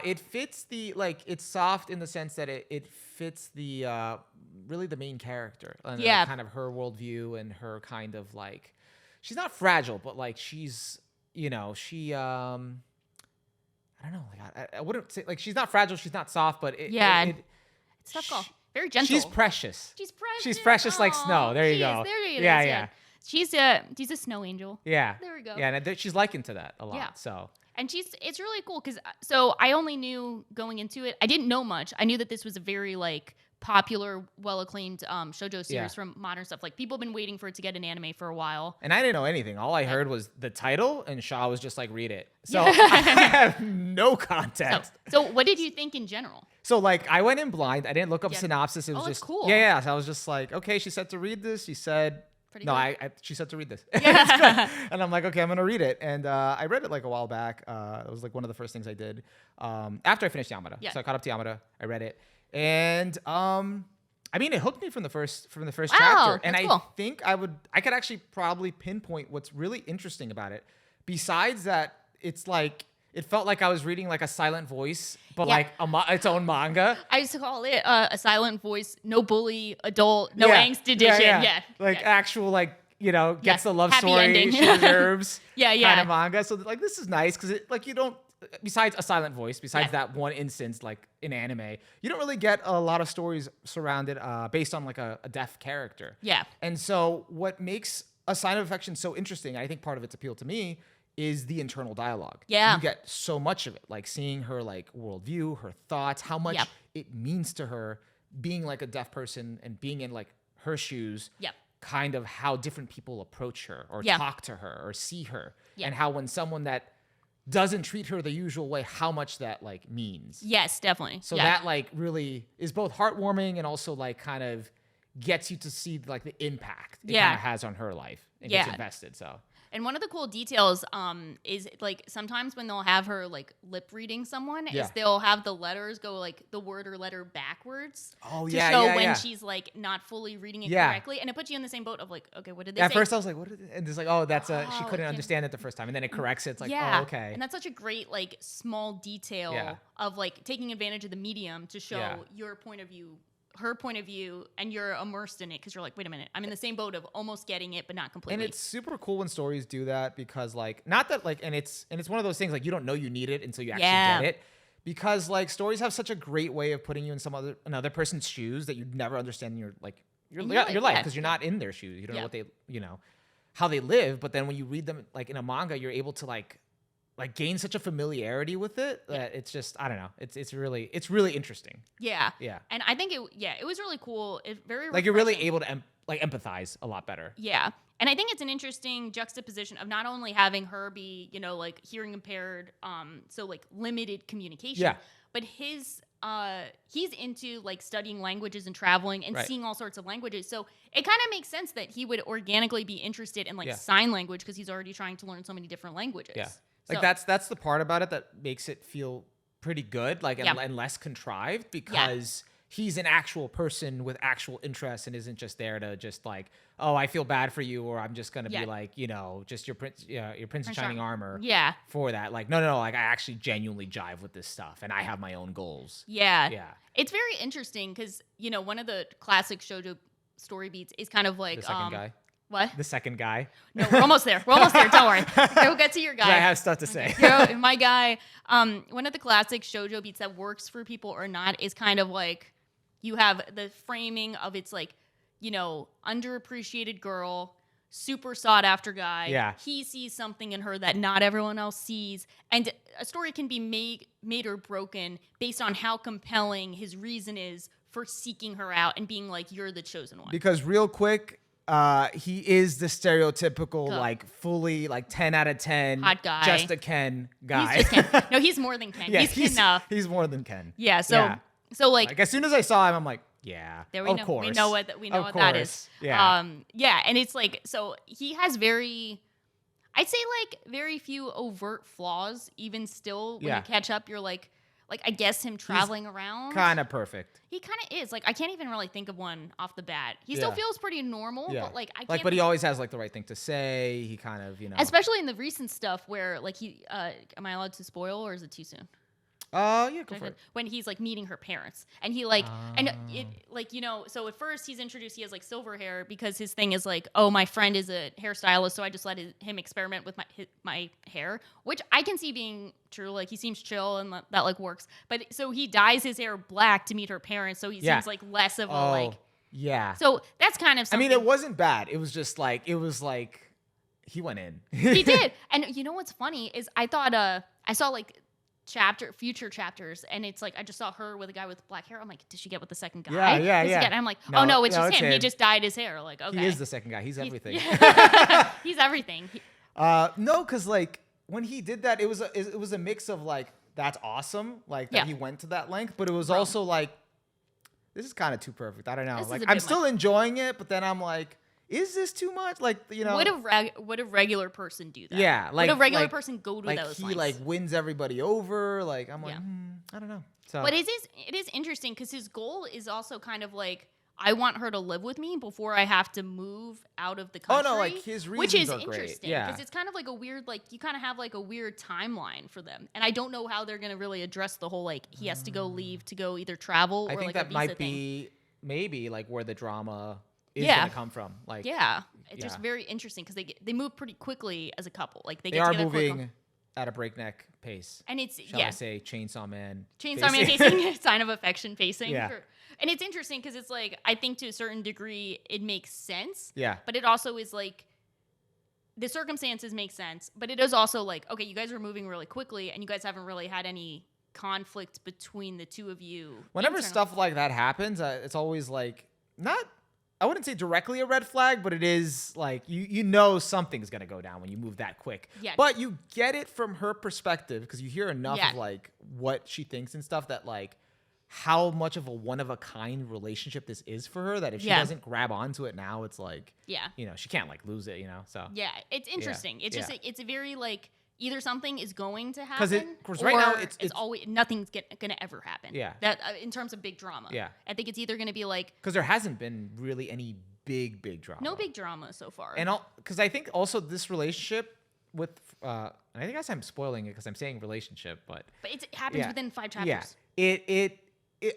It fits it's soft in the sense that it fits the really the main character and kind of her worldview and her kind of like, she's not fragile, but like she's she I don't know, like I wouldn't say like she's not fragile, she's not soft, but it's tough call. Very gentle. She's precious. She's precious like snow. There you go. There you go. Yeah. She's a snow angel. Yeah. There we go. Yeah, and she's likened to that a lot. Yeah. So. And it's really cool because I only knew going into it, I didn't know much. I knew that this was a very like popular, well-acclaimed shoujo series from modern stuff. Like people have been waiting for it to get an anime for a while. And I didn't know anything. All I heard was the title, and Shaw was just like, read it. So I have no context. So what did you think in general? So like I went in blind. I didn't look up synopsis. It was just cool. Yeah. So I was just like, okay, she said to read this. She said. Pretty good. She said to read this. It's good. And I'm like, okay, I'm going to read it. And I read it like a while back. It was like one of the first things I did after I finished Yamada. Yeah. So I caught up to Yamada. I read it. And I mean, it hooked me from the first chapter. And I think I could actually probably pinpoint what's really interesting about it. Besides that, it's like, it felt like I was reading like a silent voice, but like its own manga. I used to call it a silent voice, no bully, adult, no angst edition. Yeah. Actual like, gets the love happy story ending. she deserves kind of manga. manga. So like this is nice because it like you don't, besides a silent voice, besides that one instance like in anime, you don't really get a lot of stories surrounded based on like a deaf character. Yeah. And so what makes A Sign of Affection so interesting, I think part of its appeal to me, is the internal dialogue. Yeah. You get so much of it, like seeing her like worldview, her thoughts, how much it means to her being like a deaf person and being in like her shoes. Yep. Kind of how different people approach her or talk to her or see her. And how when someone that doesn't treat her the usual way, how much that like means. Yes, definitely. So that like really is both heartwarming and also like kind of gets you to see like the impact it kind of has on her life and gets invested. So. And one of the cool details is like sometimes when they'll have her like lip reading someone is they'll have the letters go like the word or letter backwards to show when she's like not fully reading it correctly, and it puts you in the same boat of like, okay, what did they say? At first I was like, what did and it's like, oh, that's she couldn't understand it the first time, and then it corrects it. It's like, oh, okay. And that's such a great like small detail of like taking advantage of the medium to show your point of view, her point of view, and you're immersed in it because you're like, wait a minute, I'm in the same boat of almost getting it but not completely. And it's super cool when stories do that because like not that like and it's one of those things like you don't know you need it until you actually get it, because like stories have such a great way of putting you in another person's shoes that you'd never understand in your life because you're not in their shoes. You don't know what they how they live, but then when you read them like in a manga, you're able to like gain such a familiarity with it that it's just, I don't know. It's really interesting. Yeah. Yeah. And I think it was really cool. It very like you're really able to empathize a lot better. Yeah. And I think it's an interesting juxtaposition of not only having her be, like hearing impaired, so like limited communication, but he's into like studying languages and traveling and seeing all sorts of languages. So it kind of makes sense that he would organically be interested in like sign language because he's already trying to learn so many different languages. Yeah. Like that's the part about it that makes it feel pretty good, like and less contrived because he's an actual person with actual interests and isn't just there to just like, oh, I feel bad for you, or I'm just gonna be like, you know, just your prince in shining armor. Yeah. For that, like, no, like I actually genuinely jive with this stuff, and I have my own goals. Yeah. It's very interesting because you know one of the classic shoujo story beats is kind of like the second guy. What? The second guy. No, we're almost there. Don't worry. Go get to your guy. I have stuff to say. My guy. One of the classic shoujo beats that works for people or not is kind of like. You have the framing of it's like, you know, underappreciated girl, super sought after guy. Yeah. He sees something in her that not everyone else sees. And a story can be made or broken based on how compelling his reason is for seeking her out and being like, you're the chosen one. Because real quick, he is the stereotypical, like fully like 10 out of 10. Hot guy. Just a Ken guy. He's just Ken. No, he's more than Ken. Yeah, he's enough. He's more than Ken. Yeah, So like as soon as I saw him, I'm like, yeah, there of course. We know what that is. Yeah. And it's like, so he has I'd say like very few overt flaws, even still when you catch up, you're like I guess him traveling around. Kind of perfect. He kind of is. Like I can't even really think of one off the bat. He still feels pretty normal, but like I can't. But he always has like the right thing to say. He kind of, you know. Especially in the recent stuff where like am I allowed to spoil or is it too soon? Yeah, go for it. When he's like meeting her parents, and he like, and it like you know, so at first he's introduced, he has like silver hair because his thing is like, oh, my friend is a hairstylist, so I just let him experiment with my hair, which I can see being true. Like he seems chill and that like works, but so he dyes his hair black to meet her parents, so he seems like less of a like. Yeah. So that's kind of something. I mean, it wasn't bad. It was just like he went in. He did, and you know what's funny is I thought I saw like. Future chapters, and it's like I just saw her with a guy with black hair. I'm like, did she get with the second guy? Yeah. And I'm like, oh no, it's just him. He just dyed his hair. Like, okay, he is the second guy. He's everything. He's everything. No, because like when he did that, it was a mix of like that's awesome, like that he went to that length, but it was also like this is kind of too perfect. I don't know. Like I'm still enjoying it, but then I'm like. Is this too much? Like, you know, would a regular person do that? Yeah, like would a regular person go to like those? He lengths? like wins everybody over. Like I'm like, I don't know. So, but it is interesting because his goal is also kind of like I want her to live with me before I have to move out of the country. Oh no, like his reasons which is are interesting because it's kind of like a weird like you kind of have like a weird timeline for them, and I don't know how they're gonna really address the whole like he has to go leave to go either travel or I think like that a visa might thing. be maybe like where the drama. Is gonna come from like it's just very interesting because they move pretty quickly as a couple. Like they are moving at a breakneck pace, and it's shall I say Chainsaw Man pacing, sign of affection pacing. Yeah. And it's interesting because it's like I think to a certain degree it makes sense. Yeah, but it also is like the circumstances make sense, but it is also like okay, you guys are moving really quickly, and you guys haven't really had any conflict between the two of you. Whenever stuff like that happens, it's always like not. I wouldn't say directly a red flag, but it is like you know something's gonna go down when you move that quick. Yeah. But you get it from her perspective because you hear enough of like what she thinks and stuff that like how much of a one of a kind relationship this is for her that if she doesn't grab onto it now, it's like you know she can't like lose it, you know. So it's interesting. It's just it's a very like. Either something is going to happen, because right now it's always nothing's gonna ever happen. Yeah, that in terms of big drama. Yeah, I think it's either gonna be like because there hasn't been really any big drama. No big drama so far. And because I think also this relationship with and I think I'm spoiling it because I'm saying relationship, but it happens within 5 chapters. Yeah, it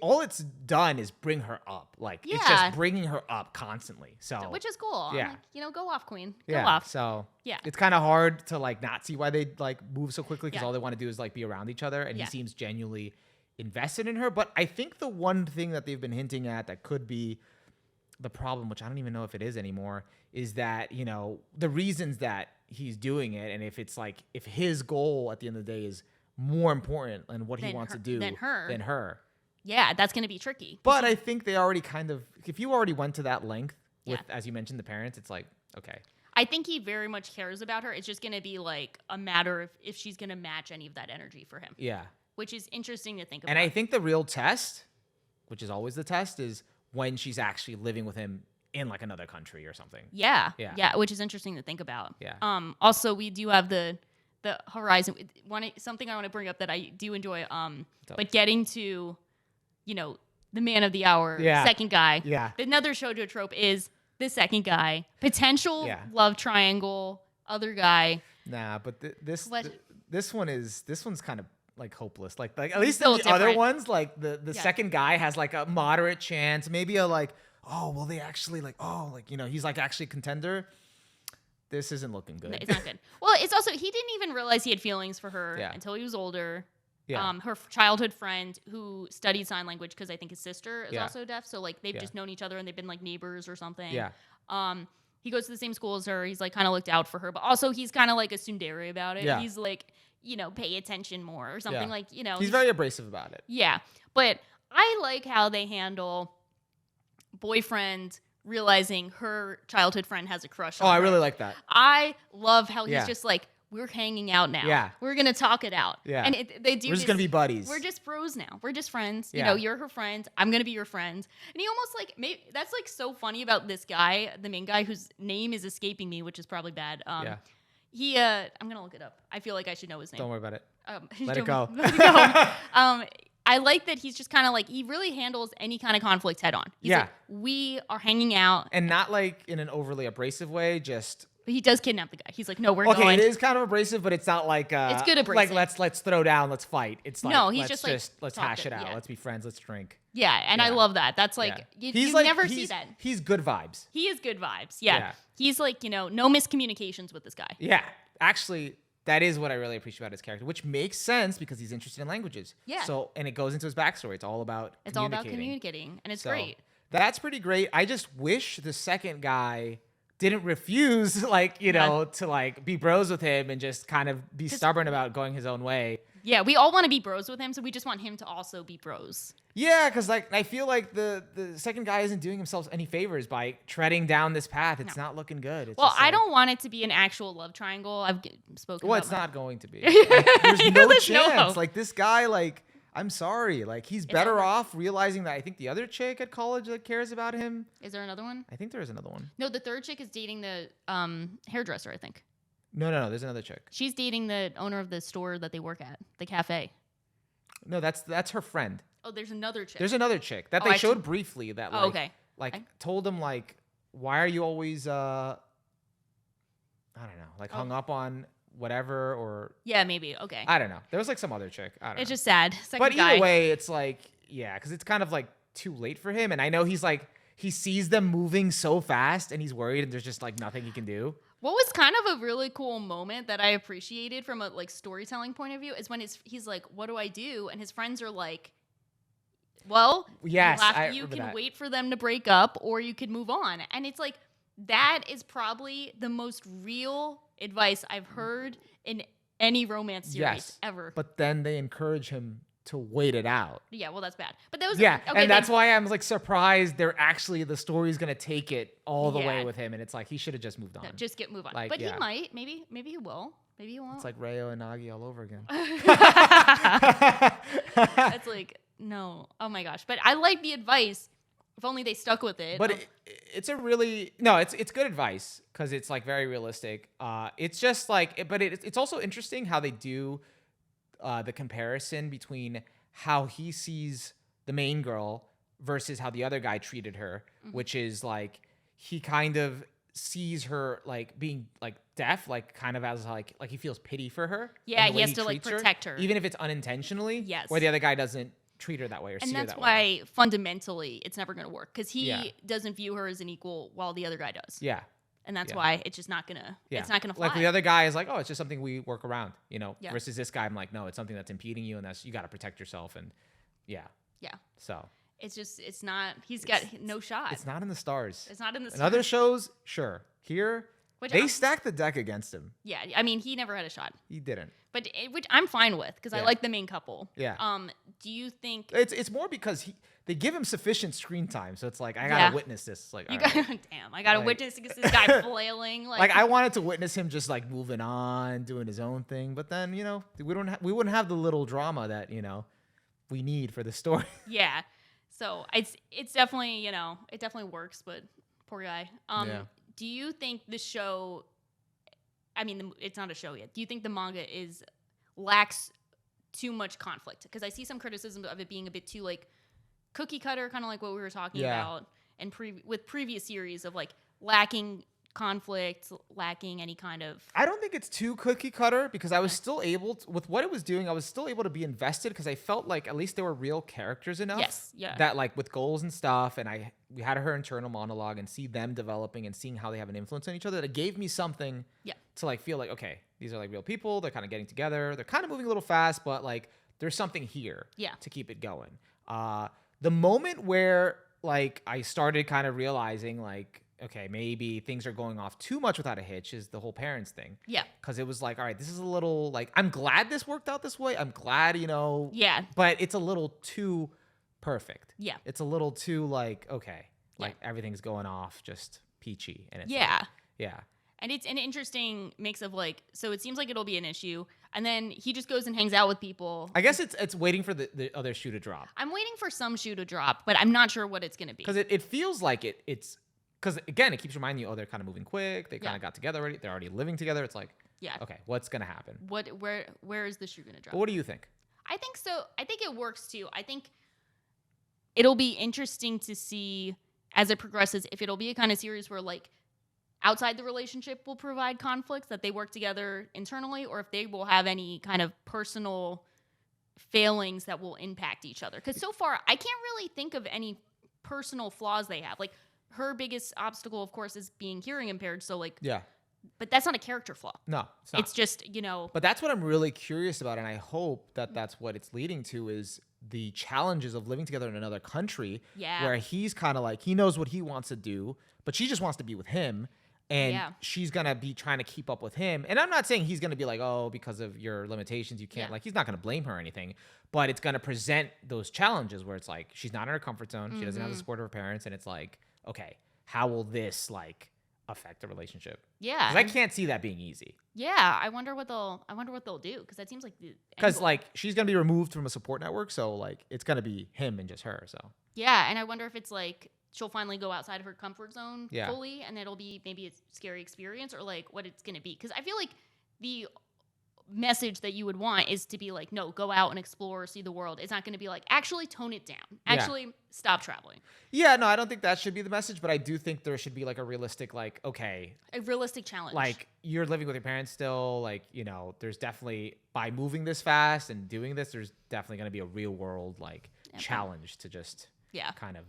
all it's done is bring her up. Like it's just bringing her up constantly. So which is cool. Yeah. I'm like, you know, go off, queen. Go off. So it's kind of hard to like not see why they like move so quickly because all they want to do is like be around each other. And he seems genuinely invested in her. But I think the one thing that they've been hinting at that could be the problem, which I don't even know if it is anymore, is that, you know, the reasons that he's doing it. And if it's like if his goal at the end of the day is more important than what he wants to do than her. Yeah, that's going to be tricky. But I think they already kind of, if you already went to that length with, as you mentioned, the parents, it's like, okay. I think he very much cares about her. It's just going to be like a matter of if she's going to match any of that energy for him. Yeah. Which is interesting to think about. And I think the real test, which is always the test, is when she's actually living with him in like another country or something. Yeah. Which is interesting to think about. Yeah. Also, we do have the horizon. Something I want to bring up that I do enjoy. But getting to, you know, the man of the hour, second guy. Yeah. Another shoujo trope is the second guy, potential love triangle, other guy. Nah, but this one's kind of like hopeless. Like at least still in the other ones, like the second guy has like a moderate chance, maybe a like, oh, will they actually like, oh, like, you know, he's like actually a contender. This isn't looking good. No, it's not good. Well, it's also, he didn't even realize he had feelings for her until he was older. Yeah. Her childhood friend who studied sign language, because I think his sister is also deaf. So like they've just known each other and they've been like neighbors or something. Yeah. He goes to the same school as her. He's like kind of looked out for her, but also he's kind of like a tsundere about it. Yeah. He's like, you know, pay attention more or something like, you know. He's very abrasive about it. Yeah. But I like how they handle boyfriend realizing her childhood friend has a crush on her. I really like that. I love how he's just like, we're hanging out now. Yeah. We're going to talk it out. Yeah. And they do. We're just going to be buddies. We're just bros now. We're just friends. Yeah. You know, you're her friend. I'm going to be your friend. And he almost like, that's like so funny about this guy, the main guy whose name is escaping me, which is probably bad. I'm going to look it up. I feel like I should know his name. Don't worry about it. Let it go. Let it go. I like that he's just kind of like, he really handles any kind of conflict head on. He's like, we are hanging out. And not like in an overly abrasive way, just... But he does kidnap the guy. He's like, no, we're going. Okay, it is kind of abrasive, but it's not like... it's good abrasive. Like, let's throw down, let's fight. It's like, no, he's just like... let's hash it out. Let's be friends, let's drink. Yeah, and I love that. That's like, you like, never see that. He's good vibes. He is good vibes, yeah. He's like, you know, no miscommunications with this guy. Yeah, actually... That is what I really appreciate about his character, which makes sense because he's interested in languages. Yeah. So, and it goes into his backstory. It's all about communicating, and it's great. That's pretty great. I just wish the second guy didn't refuse, like, you know, to like be bros with him and just kind of be stubborn about going his own way. Yeah, we all want to be bros with him, so we just want him to also be bros. Yeah, because like I feel like the second guy isn't doing himself any favors by treading down this path. It's not looking good. It's I don't want it to be an actual love triangle. I've spoken. Well, it's not going to be. Like, there's no chance. Like this guy, like I'm sorry, like he's better off realizing that I think the other chick at college like cares about him. Is there another one? I think there is another one. No, the third chick is dating the hairdresser, I think. No, there's another chick. She's dating the owner of the store that they work at, the cafe. No, that's her friend. Oh, there's another chick. There's another chick that they showed briefly that like told him like, why are you always I don't know, like hung up on whatever or maybe okay. I don't know. There was like some other chick. I don't know. It's just sad. But either way, it's like because it's kind of like too late for him, and I know he's like he sees them moving so fast, and he's worried, and there's just like nothing he can do. What was kind of a really cool moment that I appreciated from a like storytelling point of view is when he's like, what do I do? And his friends are like, well, yes, you can wait for them to break up or you could move on. And it's like, that is probably the most real advice I've heard in any romance series ever. But then they encourage him to wait it out. Yeah, well, that's bad. But that was and that's why I'm like surprised they're actually the story's gonna take it all the way with him, and it's like he should have just moved on. No, just move on. Like, but he might. Maybe he will. Maybe he won't. It's like Reo and Nagi all over again. That's like no. Oh my gosh. But I like the advice. If only they stuck with it. But it's a really it's good advice because it's like very realistic. It's just like, but it's also interesting how they do. The comparison between how he sees the main girl versus how the other guy treated her, which is like he kind of sees her like being like deaf, like kind of as like he feels pity for her. Yeah, he has to like protect her, even if it's unintentionally. Yes, where the other guy doesn't treat her that way or see her that way. And that's why fundamentally it's never going to work because he doesn't view her as an equal while the other guy does. Yeah. And that's why it's just not gonna. Yeah. It's not gonna fly. Like the other guy is like, oh, it's just something we work around, you know. Yeah. Versus this guy, I'm like, no, it's something that's impeding you, and that's you got to protect yourself, and yeah. So it's not. He's got no shot. It's not in the stars. It's not in the stars. In other shows, sure. Here, they stacked the deck against him. Yeah, I mean, he never had a shot. He didn't. But which I'm fine with because I like the main couple. Yeah. Do you think it's more because they give him sufficient screen time, so it's like I gotta witness this. Like, I gotta witness this guy flailing. Like I wanted to witness him just like moving on, doing his own thing, but then we wouldn't have the little drama that we need for the story. Yeah. So it's definitely it definitely works, but poor guy. Do you think the show? I mean, it's not a show yet. Do you think the manga lacks too much conflict? Because I see some criticism of it being a bit too like cookie cutter, kind of like what we were talking about, and with previous series of like lacking conflict, lacking any kind of. I don't think it's too cookie cutter because I was still able to, with what it was doing, I was still able to be invested because I felt like at least there were real characters enough. Yes, yeah. That like with goals and stuff, and we had her internal monologue and see them developing and seeing how they have an influence on each other. That gave me something to like feel like, okay, these are like real people. They're kind of getting together. They're kind of moving a little fast, but like there's something here to keep it going. The moment where like I started kind of realizing like, okay, maybe things are going off too much without a hitch is the whole parents thing. Yeah. Because it was like, all right, this is a little like, I'm glad this worked out this way. I'm glad, Yeah. But it's a little too perfect. Yeah. It's a little too like, okay, like everything's going off just peachy. And it's yeah. And it's an interesting mix of like, so it seems like it'll be an issue. And then he just goes and hangs out with people. I guess it's waiting for the other shoe to drop. I'm waiting for some shoe to drop, but I'm not sure what it's going to be. Because it feels like it's, because again, it keeps reminding you, oh, they're kind of moving quick. They kind of got together already. They're already living together. It's like, okay, what's going to happen? Where is the shoe going to drop? But what do you think? I think so. I think it works too. I think it'll be interesting to see as it progresses if it'll be a kind of series where like outside the relationship will provide conflicts that they work together internally, or if they will have any kind of personal failings that will impact each other. Because so far, I can't really think of any personal flaws they have. Like her biggest obstacle, of course, is being hearing impaired. So like, but that's not a character flaw. No, it's not. It's just, But that's what I'm really curious about, and I hope that that's what it's leading to is the challenges of living together in another country where he's kind of like, he knows what he wants to do, but she just wants to be with him. And she's going to be trying to keep up with him. And I'm not saying he's going to be like, oh, because of your limitations, you can't. Like, he's not going to blame her or anything. But it's going to present those challenges where it's like, she's not in her comfort zone. She doesn't have the support of her parents. And it's like, okay, how will this, like, affect the relationship? Yeah. Because I can't see that being easy. Yeah. I wonder what they'll do. Because that seems like because, like, she's going to be removed from a support network. So, like, it's going to be him and just her. So. Yeah. And I wonder if it's, like, she'll finally go outside of her comfort zone fully, and it'll be maybe a scary experience, or like what it's going to be. Because I feel like the message that you would want is to be like, no, go out and explore, see the world. It's not going to be like, actually tone it down. Actually stop traveling. Yeah, no, I don't think that should be the message, but I do think there should be like a realistic, like, okay. A realistic challenge. Like, you're living with your parents still, like, there's definitely, by moving this fast and doing this, there's definitely going to be a real world, like, challenge to just kind of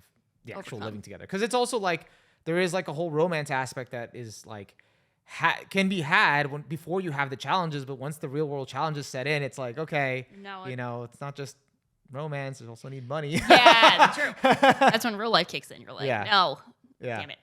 the actual living together. Because it's also like there is like a whole romance aspect that is like can be had before you have the challenges, but once the real world challenges set in, it's like, okay, it's not just romance, you also need money. Yeah, that's true. That's when real life kicks in. You're like, no, damn it.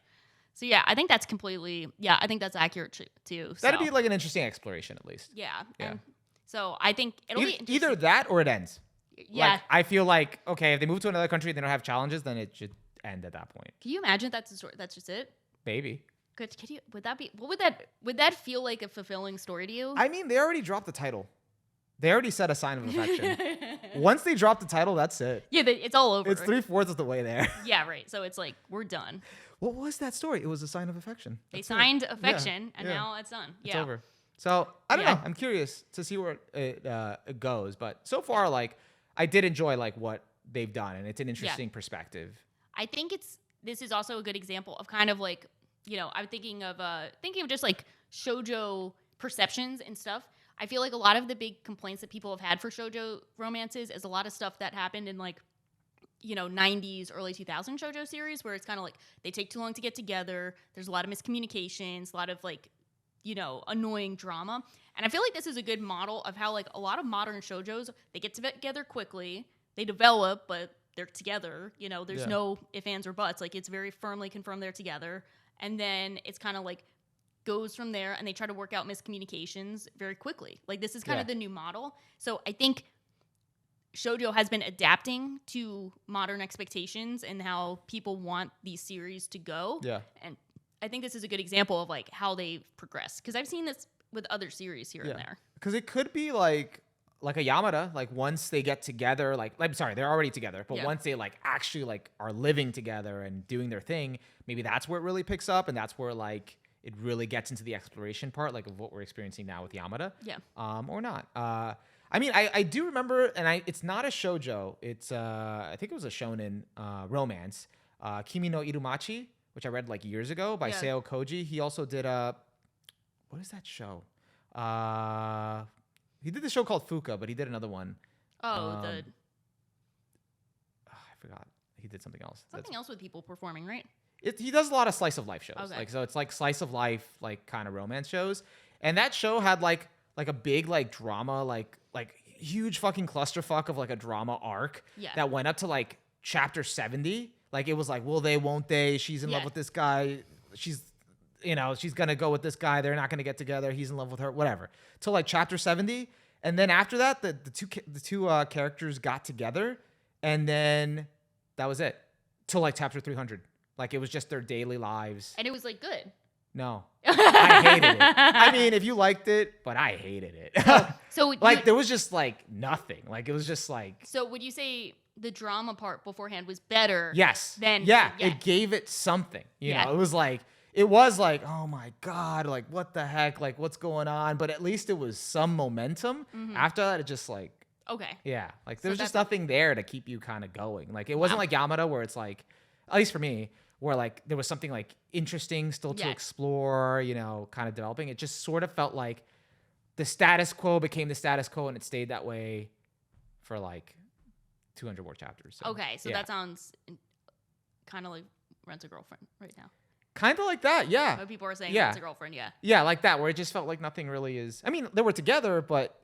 So yeah, I think that's I think that's accurate too. That'd be like an interesting exploration at least. Yeah. And so I think it'll be either that or it ends. Yeah. Like, I feel like, okay, if they move to another country and they don't have challenges, then it should end at that point. Can you imagine that's the story? That's just it? Maybe. Could you? Would that feel like a fulfilling story to you? I mean, they already dropped the title. They already said a sign of affection. Once they drop the title, that's it. Yeah, it's all over. It's 3/4 of the way there. Yeah, right. So it's like, we're done. What was that story? It was a sign of affection. They signed affection, and now it's done. It's over. So I don't know. I'm curious to see where it goes. But so far, like, I did enjoy like what they've done, and it's an interesting perspective. I think this is also a good example of kind of like, I'm thinking of just like shoujo perceptions and stuff. I feel like a lot of the big complaints that people have had for shoujo romances is a lot of stuff that happened in like, 90s, early 2000s shoujo series, where it's kind of like they take too long to get together. There's a lot of miscommunications, a lot of like, annoying drama. And I feel like this is a good model of how like a lot of modern shoujos, they get together quickly, they develop, but they're together. There's no ifs, ands, or buts. Like, it's very firmly confirmed they're together. And then it's kind of like goes from there, and they try to work out miscommunications very quickly. Like, this is kind of the new model. So I think shoujo has been adapting to modern expectations and how people want these series to go. Yeah. And I think this is a good example of like how they've progressed, because I've seen this with other series here and there. Because it could be like a Yamada, like once they get together, they're already together, but once they like actually like are living together and doing their thing, maybe that's where it really picks up, and that's where like it really gets into the exploration part, like of what we're experiencing now with Yamada. Yeah. Or not. I mean, I do remember, and it's not a shoujo. It's I think it was a shonen romance. Kimi no Iru Machi, which I read like years ago by Seo Koji. He also did what is that show? He did the show called Fuka, but he did another one. I forgot. He did something else. Something else with people performing, right? He does a lot of slice of life shows. Okay. Like, so it's like slice of life, like kind of romance shows. And that show had like a big like drama, like huge fucking clusterfuck of like a drama arc that went up to like chapter 70. Like it was like, will they, won't they? She's in love with this guy. She's gonna go with this guy. They're not gonna get together. He's in love with her. Whatever. Till like chapter 70, and then after that, the two characters got together, and then that was it. Till like chapter 300. Like it was just their daily lives. And it was like good. No, I hated it. I mean, if you liked it, but I hated it. So like there was just like nothing. Like it was just like. So would you say the drama part beforehand was better? Yes. Than it gave it something. You know, it was like, oh my God, like what the heck, like what's going on? But at least it was some momentum. Mm-hmm. After that, it just like. Okay. Yeah, like there was just nothing there to keep you kind of going. Like it wasn't like Yamada where it's like, at least for me, where like there was something like interesting still to explore, you know, kind of developing. It just sort of felt like the status quo became the status quo, and it stayed that way for like 200 more chapters. So, so that sounds kind of like Rent a Girlfriend right now. Kind of like that, yeah. What people are saying Rent a Girlfriend, Yeah, like that, where it just felt like nothing really is. I mean, they were together, but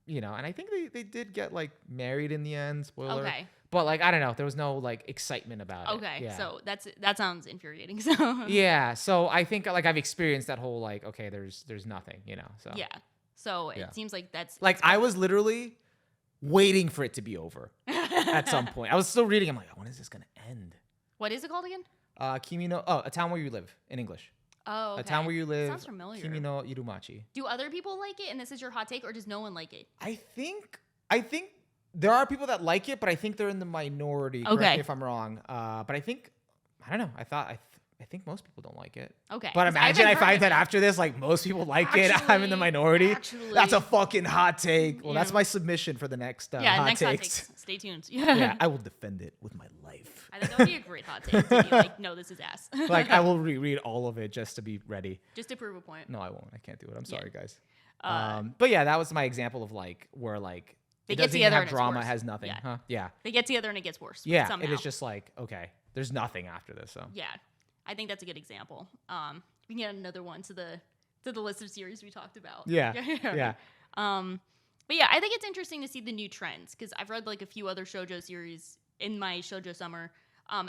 you know, and I think they did get like married in the end. Spoiler. Okay. But like I don't know, there was no like excitement about it. Okay, so that sounds infuriating. So yeah, so I think like I've experienced that whole like okay, there's nothing, you know. So so it seems like that's like I was literally waiting for it to be over at some point. I was still reading. I'm like, when is this gonna end? What is it called again? Kimi no A Town Where You Live in English. Oh, okay. A Town Where You Live. Sounds familiar. Kimi no Iru Machi. Do other people like it, and this is your hot take, or does no one like it? I think there are people that like it, but I think they're in the minority. Correct me if I'm wrong. But I think I don't know. I think most people don't like it. Okay. But imagine I find that after this, like most people like it. I'm in the minority. That's a fucking hot take. Well, that's my submission for the next hot takes. Stay tuned. Yeah, I will defend it with my life. I think that would be a great hot take to be like, no, this is ass. Like I will reread all of it just to be ready. Just to prove a point. No, I won't. I can't do it. I'm sorry, guys. But yeah, that was my example of like where like they get together have drama, has nothing. Huh? Yeah. They get together and it gets worse. Yeah. Somehow. It is just like, okay, there's nothing after this. So yeah. I think that's a good example. We can add another one to the list of series we talked about. Yeah. But yeah, I think it's interesting to see the new trends because I've read like a few other shoujo series in my shoujo summer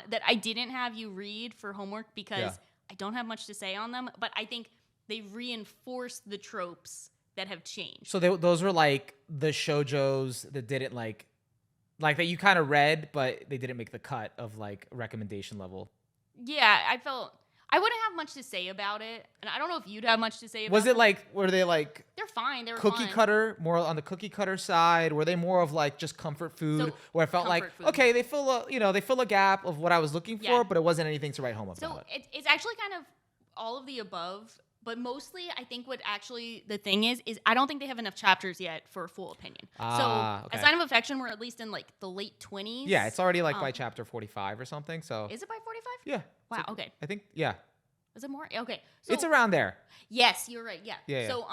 that I didn't have you read for homework because I don't have much to say on them. But I think they reinforce the tropes that have changed. So those were like the shoujos that didn't like that you kind of read, but they didn't make the cut of like recommendation level. Yeah, I wouldn't have much to say about it, and I don't know if you'd have much to say about it. Was it like, were they like... They're fine, they were cookie fun. Cutter, more on the cookie cutter side? Were they more of like just comfort food, where I felt like, okay, they fill a gap of what I was looking for, but it wasn't anything to write home about. So it's actually kind of all of the above, but mostly I think what actually the thing is I don't think they have enough chapters yet for a full opinion. A Sign of Affection, we're at least in like the late 20s. Yeah, it's already like by chapter 45 or something. So is it by 45? Yeah. Wow. Okay. I think Is it more? Okay. So, it's around there. Yes, you're right. Yeah. Yeah. So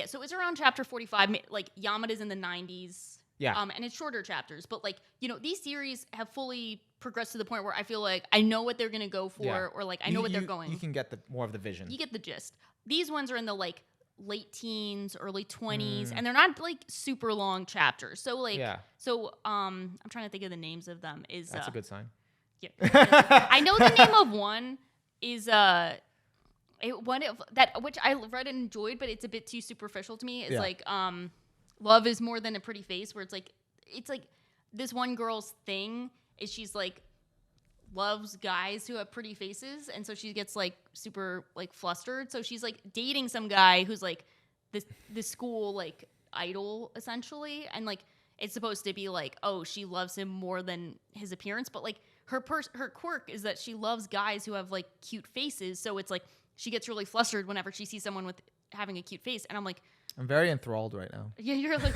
so it's around chapter 45. Like Yamada's in the 90s. Yeah. And it's shorter chapters, but like these series have fully progressed to the point where I feel like I know what they're gonna go for, or like I know what they're going. You can get more of the vision. You get the gist. These ones are in the like late teens, early 20s, and they're not like super long chapters. So like, I'm trying to think of the names of them. That's a good sign. Yeah. I know the name of one is which I read and enjoyed, but it's a bit too superficial to me. It's like Love is More Than a Pretty Face, where it's like this one girl's thing is she's like loves guys who have pretty faces, and so she gets like super like flustered. So she's like dating some guy who's like this school like idol essentially, and like it's supposed to be like, oh, she loves him more than his appearance, but like her quirk is that she loves guys who have like cute faces. So it's like she gets really flustered whenever she sees someone with having a cute face, and I'm like, I'm very enthralled right now. Yeah, you're like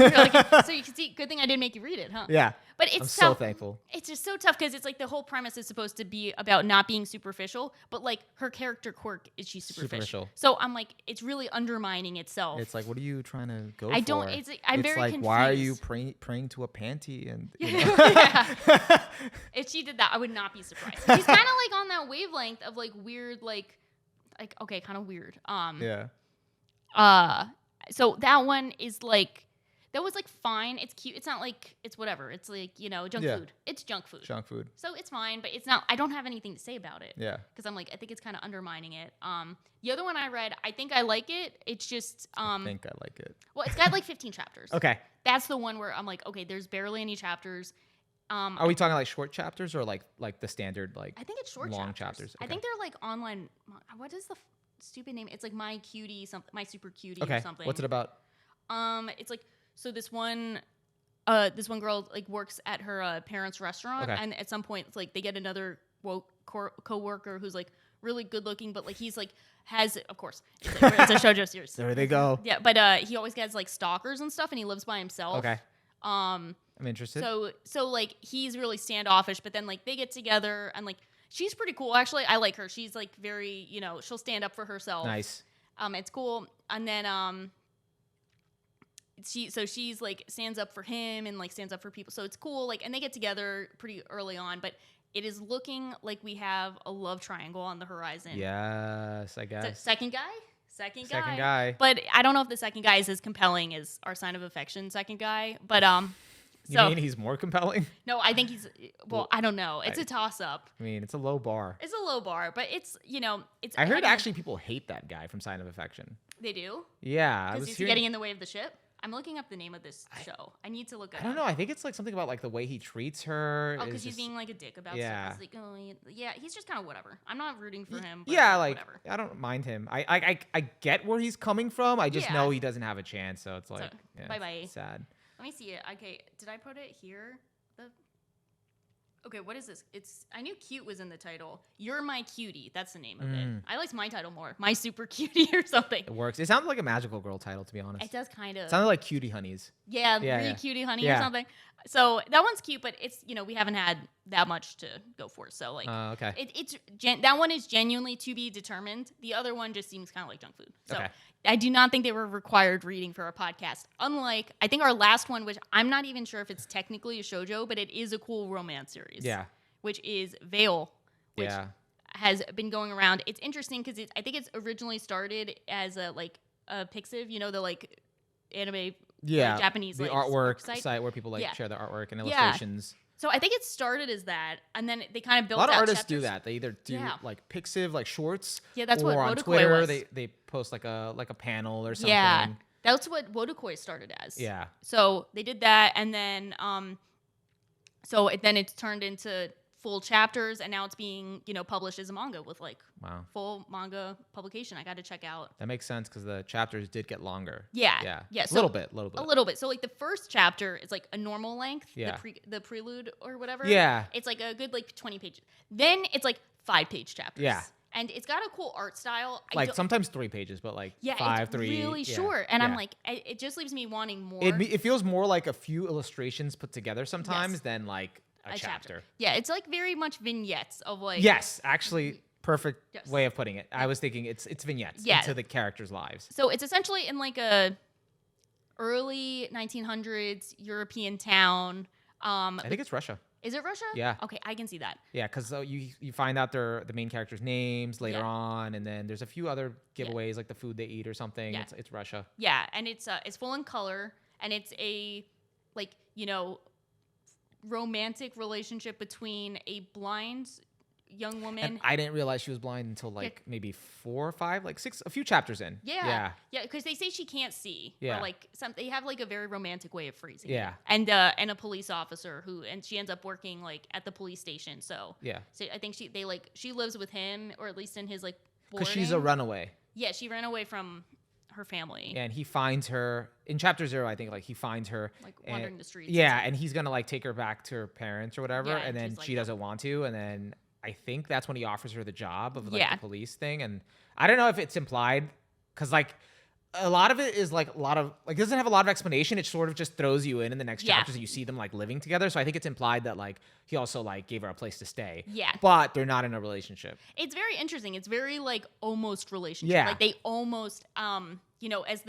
so you can see. Good thing I didn't make you read it, huh? Yeah. But it's I'm tough. so thankful. It's just so tough because it's like the whole premise is supposed to be about not being superficial, but like her character quirk is she's superficial. So I'm like, it's really undermining itself. It's like, what are you trying to go for? I don't. I'm very like, confused. why are you praying to a panty? And yeah. If she did that, I would not be surprised. She's kind of like on that wavelength of like weird, like okay, kind of weird. Yeah. So that one is like, that was like fine. It's cute. It's not like, it's whatever. It's like, junk food. It's junk food. Junk food. So it's fine, but it's not, I don't have anything to say about it. Yeah. Because I'm like, I think it's kind of undermining it. The other one I read, I think I like it. It's just. I think I like it. Well, it's got like 15 chapters. Okay. That's the one where I'm like, okay, there's barely any chapters. Are we talking like short chapters or like the standard like? I think it's short long chapters. Okay. I think they're like online. What is the stupid name? It's like My Cutie, something. My Super Cutie or something. What's it about? It's like, so this one girl like works at her parents' restaurant, and at some point, it's like they get another co-worker who's like really good looking, but like he's like of course it's a shoujo series. There they go. Yeah, but he always gets like stalkers and stuff, and he lives by himself. Okay. I'm interested. So like he's really standoffish, but then like they get together, and like she's pretty cool actually. I like her. She's like very, she'll stand up for herself. Nice. It's cool, and then she's like stands up for him and like stands up for people. So it's cool. Like, and they get together pretty early on, but it is looking like we have a love triangle on the horizon. Yes, I guess. So second guy. But But I don't know if the second guy is as compelling as our sign of affection second guy. But you mean he's more compelling? No, I think he's. Well, I don't know. It's a toss up. I mean, it's a low bar. It's a low bar, but it's it's. I heard actually people hate that guy from Sign of Affection. They do. Yeah, because he's getting in the way of the ship. I'm looking up the name of this show. I need to look at it. I don't know. I think it's like something about like the way he treats her. Oh, because he's being like a dick about stuff. It's like, yeah, he's just kind of whatever. I'm not rooting for him. But yeah, like whatever. I don't mind him. I get where he's coming from. I just know he doesn't have a chance. So it's like, bye bye. Sad. Let me see it. Okay, did I put it here? Okay, what is this? I knew cute was in the title. You're My Cutie. That's the name of it. I liked my title more. My Super Cutie or something. It works. It sounds like a magical girl title, to be honest. It does kind of. It sounded like Cutie Honeys. Yeah, Cutie Honey or something. So that one's cute, but it's, we haven't had that much to go for. So like, okay. That one is genuinely to be determined. The other one just seems kind of like junk food. So okay. I do not think they were required reading for a podcast. Unlike, I think our last one, which I'm not even sure if it's technically a shoujo, but it is a cool romance series. Yeah. Which is Veil, which has been going around. It's interesting because I think it's originally started as a Pixiv, the like anime, Japanese the like artwork site where people share their artwork and illustrations. So I think it started as that, and then they kind of built. A lot of artists chapters. do that. They either do like Pixiv, like shorts. Yeah, that's or what on Wodokoi Twitter was. they post like a panel or something. Yeah, that's what Wodokoi started as. Yeah. So they did that, and then then it's turned into full chapters, and now it's being published as a manga with like full manga publication. I got to check out. That makes sense because the chapters did get longer. Yeah. So a little bit. So like the first chapter is like a normal length. Yeah. The prelude or whatever. Yeah. It's like a good like 20 pages. Then it's like 5-page chapters. Yeah. And it's got a cool art style. Like sometimes 3 pages, but like 5, it's 3. really short. And I'm like, it just leaves me wanting more. It feels more like a few illustrations put together sometimes than like a chapter. Yeah, it's like very much vignettes of like. Yes, actually, perfect way of putting it. I was thinking it's vignettes into the characters' lives. So it's essentially in like a early 1900s European town. I think it's Russia. Is it Russia? Yeah. Okay, I can see that. Yeah, because you find out the main characters' names later on, and then there's a few other giveaways like the food they eat or something. Yeah. It's Russia. Yeah, and it's full in color, and it's a romantic relationship between a blind young woman. And I didn't realize she was blind until maybe 4 or 5, like 6, a few chapters in. Yeah, because they say she can't see. Yeah, or they have like a very romantic way of phrasing. Yeah, and a police officer and she ends up working like at the police station. So I think she lives with him, or at least in his like because she's a runaway. Yeah, she ran away from her family. And he finds her in chapter 0. I think he finds her wandering the streets. Yeah, and he's gonna take her back to her parents or whatever, Yeah, and then she doesn't want to, and then I think that's when he offers her the job of the police thing. And I don't know if it's implied because a lot of it is like it doesn't have a lot of explanation. It sort of just throws you in the next chapters and you see them like living together. So I think it's implied that like he also like gave her a place to stay. Yeah. But they're not in a relationship. It's very interesting. It's very like almost relationship. Yeah. Like they almost as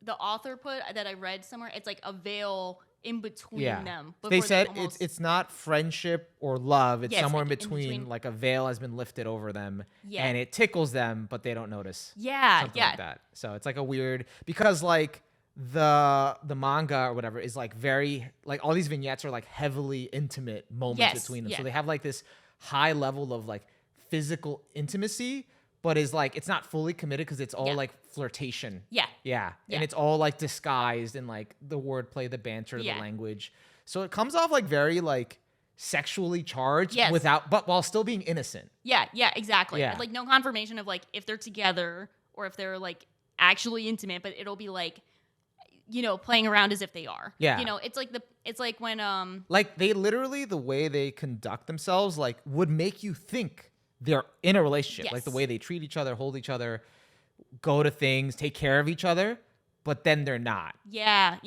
the author put that I read somewhere, it's like a veil in between them. They said it's not friendship or love. It's somewhere like in between. Like a veil has been lifted over them, and it tickles them, but they don't notice. Something like that. So it's like a weird because like the manga or whatever is like very like all these vignettes are like heavily intimate moments between them. So they have like this high level of like physical intimacy. But is like it's not fully committed because it's all like flirtation. Yeah. And it's all like disguised in like the wordplay, the banter, the language. So it comes off like very like sexually charged but while still being innocent. Yeah, exactly. Like no confirmation of like if they're together or if they're like actually intimate, but it'll be like playing around as if they are. Yeah. It's like when like they literally the way they conduct themselves like would make you think they're in a relationship, like the way they treat each other, hold each other, go to things, take care of each other, but then they're not. Yeah.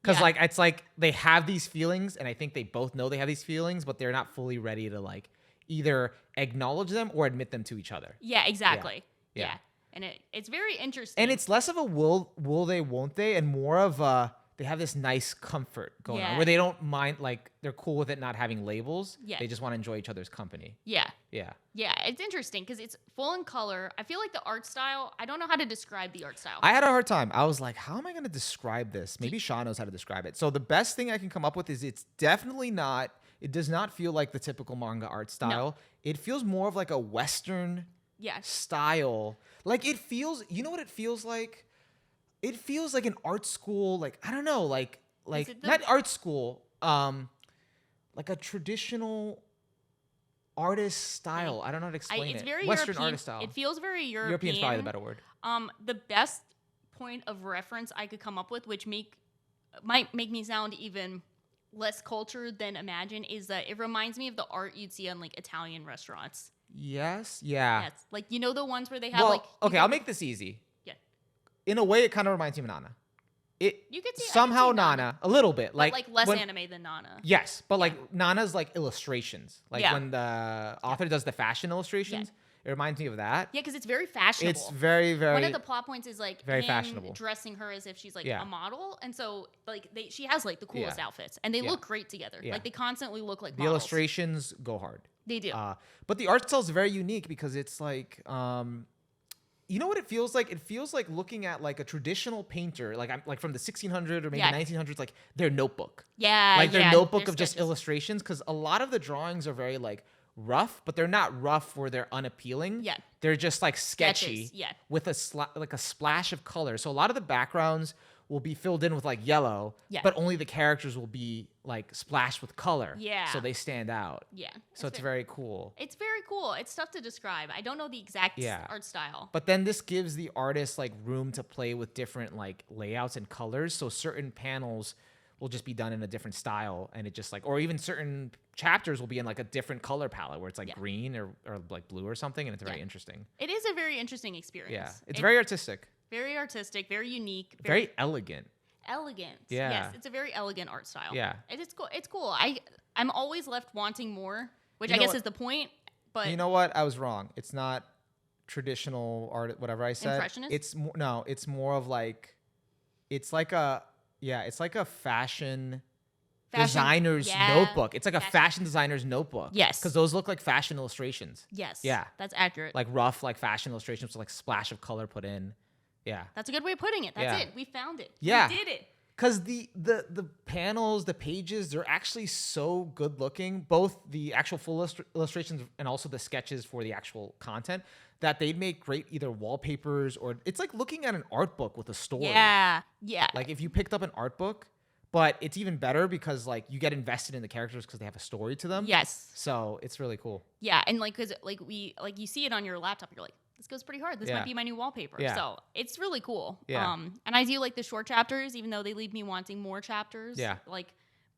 Because like it's like they have these feelings, and I think they both know they have these feelings, but they're not fully ready to like either acknowledge them or admit them to each other. Yeah, exactly. Yeah. And it's very interesting. And it's less of a will they, won't they, and more of a they have this nice comfort going on where they don't mind, like they're cool with it not having labels. Yeah. They just want to enjoy each other's company. Yeah. Yeah. Yeah. It's interesting because it's full in color. I feel like the art style, I don't know how to describe the art style. I had a hard time. I was like, how am I going to describe this? Maybe Sean knows how to describe it. So the best thing I can come up with is it does not feel like the typical manga art style. No. It feels more of like a Western style. Like it feels, you know what it feels like? It feels like an art school, like I don't know, like not art school, like a traditional artist style. I don't know how to explain it. It's very Western European, artist style. It feels very European. European's probably the better word. The best point of reference I could come up with, which might make me sound even less cultured than imagine, is that it reminds me of the art you'd see on like Italian restaurants. Yes. Yeah. Yes. Like the ones where they have okay, I'll make this easy. In a way, it kind of reminds me of Nana. You could see somehow Nana a little bit, like less anime than Nana. Yes, but like Nana's like illustrations, like when the author does the fashion illustrations, it reminds me of that. Yeah, because it's very fashionable. It's very, very. One of the plot points is like very him fashionable, dressing her as if she's like a model, and so like she has like the coolest outfits, and they look great together. Yeah. Like they constantly look like models. The illustrations go hard. They do. But the art style is very unique because it's like. You know what it feels like? It feels like looking at like a traditional painter, like from the 1600s or maybe 1900s, like their notebook. Yeah, like their notebook of just illustrations, because a lot of the drawings are very like rough, but they're not rough where they're unappealing. Yeah, they're just like sketchy. Yeah, with like a splash of color. So a lot of the backgrounds will be filled in with like yellow, but only the characters will be like splashed with color. Yeah. So they stand out. Yeah. So it's very cool. It's very cool. It's tough to describe. I don't know the exact art style. But then this gives the artist like room to play with different like layouts and colors. So certain panels will just be done in a different style, and it just like, or even certain chapters will be in like a different color palette where it's like green or like blue or something, and it's very interesting. It is a very interesting experience. Yeah. It's very artistic. Very artistic, very unique. Very elegant. Elegant. Yeah. Yes, it's a very elegant art style. Yeah. It's cool. It's cool. I'm always left wanting more, which I guess is the point. But you know what? I was wrong. It's not traditional art, whatever I said. Impressionist? It's more of like, it's like a fashion designer's notebook. It's like a fashion designer's notebook. Yes. Because those look like fashion illustrations. Yes. Yeah. That's accurate. Like rough, like fashion illustrations with like splash of color put in. Yeah. That's a good way of putting it. That's it. We found it. Yeah. We did it. Because the panels, the pages, they're actually so good looking, both the actual full illustrations and also the sketches for the actual content, that they'd make great either wallpapers or it's like looking at an art book with a story. Yeah. Yeah. Like if you picked up an art book, but it's even better because like you get invested in the characters because they have a story to them. Yes. So it's really cool. Yeah. And like, cause like you see it on your laptop, you're like, this goes pretty hard. This might be my new wallpaper. Yeah. So it's really cool. Yeah. And I do like the short chapters, even though they leave me wanting more chapters. Yeah. Like,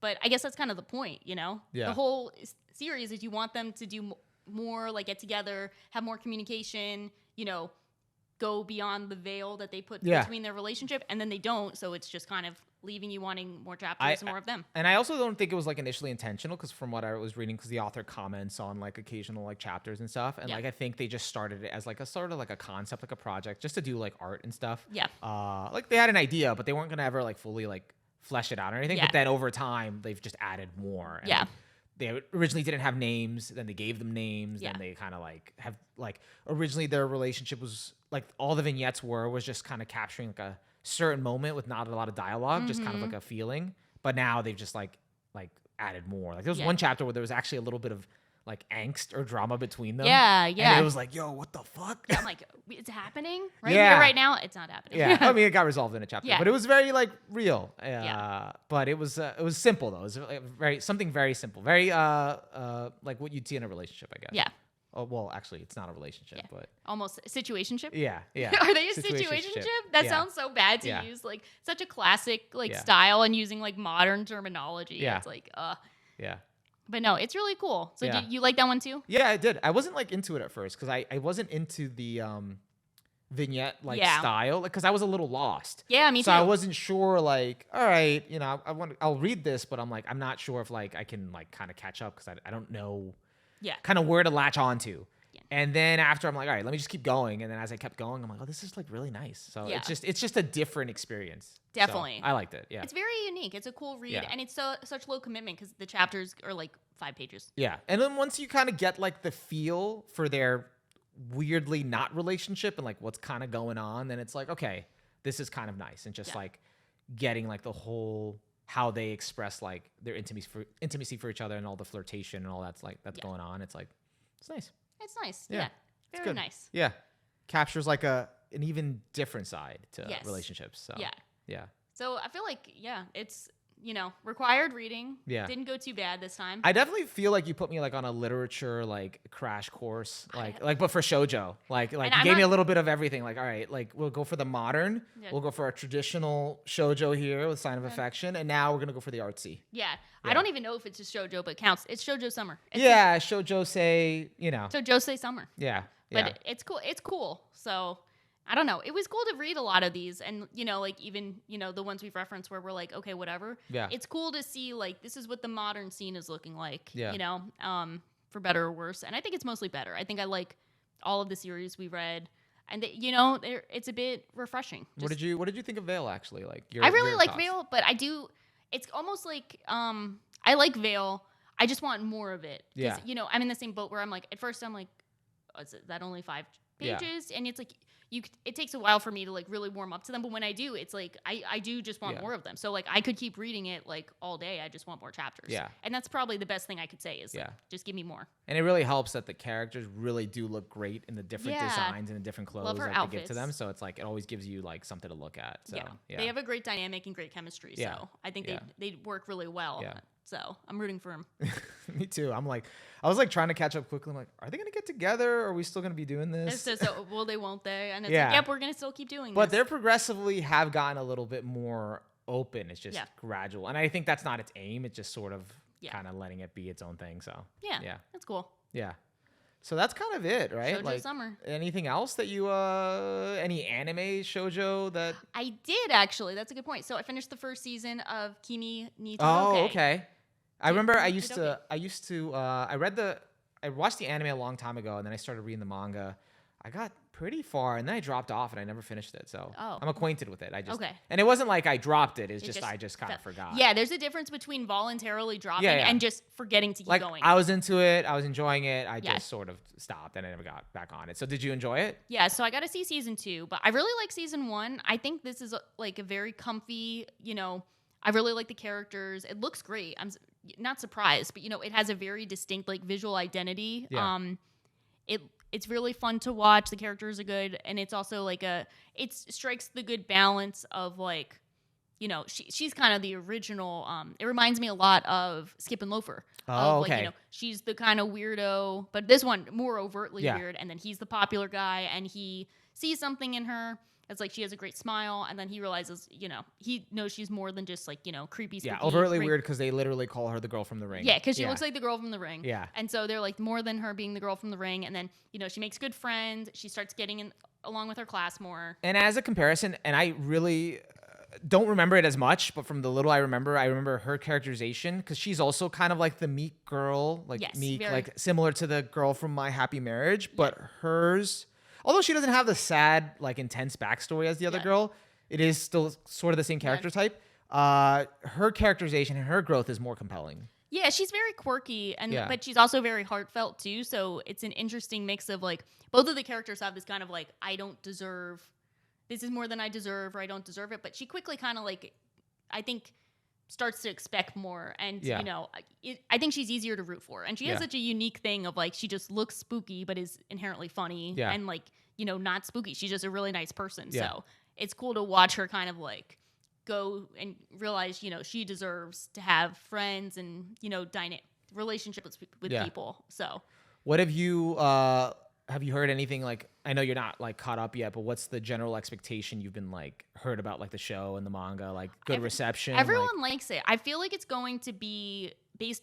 but I guess that's kind of the point, you know? Yeah. The whole series is you want them to do more, like get together, have more communication, you know, go beyond the veil that they put between their relationship, and then they don't. So it's just kind of leaving you wanting more chapters and more of them. And I also don't think it was like initially intentional, because from what I was reading, because the author comments on like occasional like chapters and stuff, and like I think they just started it as like a sort of like a concept, like a project, just to do like art and stuff. Yeah. Like they had an idea, but they weren't gonna ever like fully like flesh it out or anything. But then over time, they've just added more. And they originally didn't have names, then they gave them names, then they kind of like have like originally their relationship was like all the vignettes was just kind of capturing like a certain moment with not a lot of dialogue, just kind of like a feeling. But now they've just like added more. Like there was one chapter where there was actually a little bit of like angst or drama between them. Yeah. And it was like, yo, what the fuck? I'm like, it's happening right here, right now. It's not happening. Yeah, I mean, it got resolved in a chapter, but it was very like real. But it was simple though. It was something very simple, very like what you'd see in a relationship, I guess. Yeah. Oh, well, actually, it's not a relationship, but almost a situationship. Yeah. Are they a situationship? That sounds so bad to use like such a classic like style and using like modern terminology. Yeah. It's like Yeah. But no, it's really cool. So did you like that one too? Yeah, I did. I wasn't like into it at first because I wasn't into the vignette like style, like because I was a little lost. Yeah, me too. So I wasn't sure, like, all right, you know, I'll read this, but I'm like, I'm not sure if like I can like kind of catch up because I don't know kind of where to latch onto. Yeah. And then after I'm like, all right, let me just keep going. And then as I kept going, I'm like, oh, this is like really nice. So it's just a different experience. Definitely. So I liked it. Yeah. It's very unique. It's a cool read. And it's such low commitment because the chapters are like 5 pages. Yeah. And then once you kind of get like the feel for their weirdly not relationship and like what's kind of going on, then it's like, okay, this is kind of nice. And just like getting like the whole how they express like their intimacy for each other and all the flirtation and all that's going on. It's like, it's nice. It's nice. Yeah. Very nice. Yeah. Captures like an even different side to relationships. So yeah. So I feel like, it's, required reading. Yeah. Didn't go too bad this time. I definitely feel like you put me like on a literature like crash course, like but for shoujo. Like you gave me a little bit of everything. Like, all right, like we'll go for the modern, we'll go for a traditional shoujo here with Sign of Affection, and now we're gonna go for the artsy. Yeah. I don't even know if it's just shoujo, but it counts. It's shoujo summer. Shoujo say, Shoujo say summer. Yeah. But it's cool. It's cool. So I don't know. It was cool to read a lot of these, and like even the ones we've referenced where we're like, okay, whatever. Yeah. It's cool to see like this is what the modern scene is looking like. Yeah. For better or worse. And I think it's mostly better. I think I like all of the series we read, and it's a bit refreshing. What did you think of Veil actually? Like I really like Veil, but I do. It's almost like I like Veil. I just want more of it. Yeah. I'm in the same boat where I'm like, at first I'm like, is that only 5 pages? And it's like it takes a while for me to like really warm up to them, but when I do, it's like I do just want more of them. So like I could keep reading it like all day. I just want more chapters. Yeah. And that's probably the best thing I could say is like, just give me more. And it really helps that the characters really do look great in the different designs and the different clothes that they give to them. So it's like it always gives you like something to look at. So they have a great dynamic and great chemistry. So I think they work really well. Yeah. So I'm rooting for him. Me too. I was like trying to catch up quickly. I'm like, are they going to get together? Or are we still going to be doing this? So will they, won't they? And it's like, yep, we're going to still keep doing this. But they're progressively have gotten a little bit more open. It's just gradual. And I think that's not its aim. It's just sort of kind of letting it be its own thing. So yeah, that's cool. Yeah. So that's kind of it, right? Shoujo summer. Anything else that you, any anime shoujo that? I did actually. That's a good point. So I finished the first season of Kimi ni Todoke. Oh, okay. I remember I watched the anime a long time ago, and then I started reading the manga. I got pretty far, and then I dropped off, and I never finished it. So I'm acquainted with it. And it wasn't like I dropped it. I just kind of forgot. Yeah, there's a difference between voluntarily dropping and just forgetting to keep going. I was into it. I was enjoying it. I just sort of stopped, and I never got back on it. So did you enjoy it? Yeah, so I got to see season 2, but I really like season 1. I think this is like a very comfy, I really like the characters. It looks great. I'm not surprised, but it has a very distinct like visual identity. Yeah. It's really fun to watch. The characters are good, and it's also like it strikes the good balance of like, she's kind of the original. It reminds me a lot of Skip and Loafer. Oh, okay. Like, she's the kind of weirdo, but this one more overtly weird, and then he's the popular guy, and he sees something in her. It's like she has a great smile, and then he realizes, he knows she's more than just like, creepy. Yeah, overtly weird because they literally call her the girl from the ring. Yeah, because she looks like the girl from the ring. Yeah. And so they're like more than her being the girl from the ring, and then she makes good friends. She starts getting along with her class more. And as a comparison, and I really don't remember it as much, but from the little I remember her characterization, because she's also kind of like the meek girl, like like similar to the girl from My Happy Marriage, but hers, although she doesn't have the sad, like intense backstory as the other girl, it is still sort of the same character type. Her characterization and her growth is more compelling. Yeah, she's very quirky, but she's also very heartfelt too. So it's an interesting mix of like both of the characters have this kind of like this is more than I deserve, or I don't deserve it. But she quickly kind of like, I think, starts to expect more. And, you know, I think she's easier to root for. And she has such a unique thing of like, she just looks spooky, but is inherently funny. And like, you know, not spooky. She's just a really nice person. So it's cool to watch her kind of like go and realize, you know, she deserves to have friends and, you know, relationships with people. So what have you heard anything like, I know you're not like caught up yet, but what's the general expectation you've been like heard about like the show and the manga, like good reception? Everyone likes it. I feel like it's going to be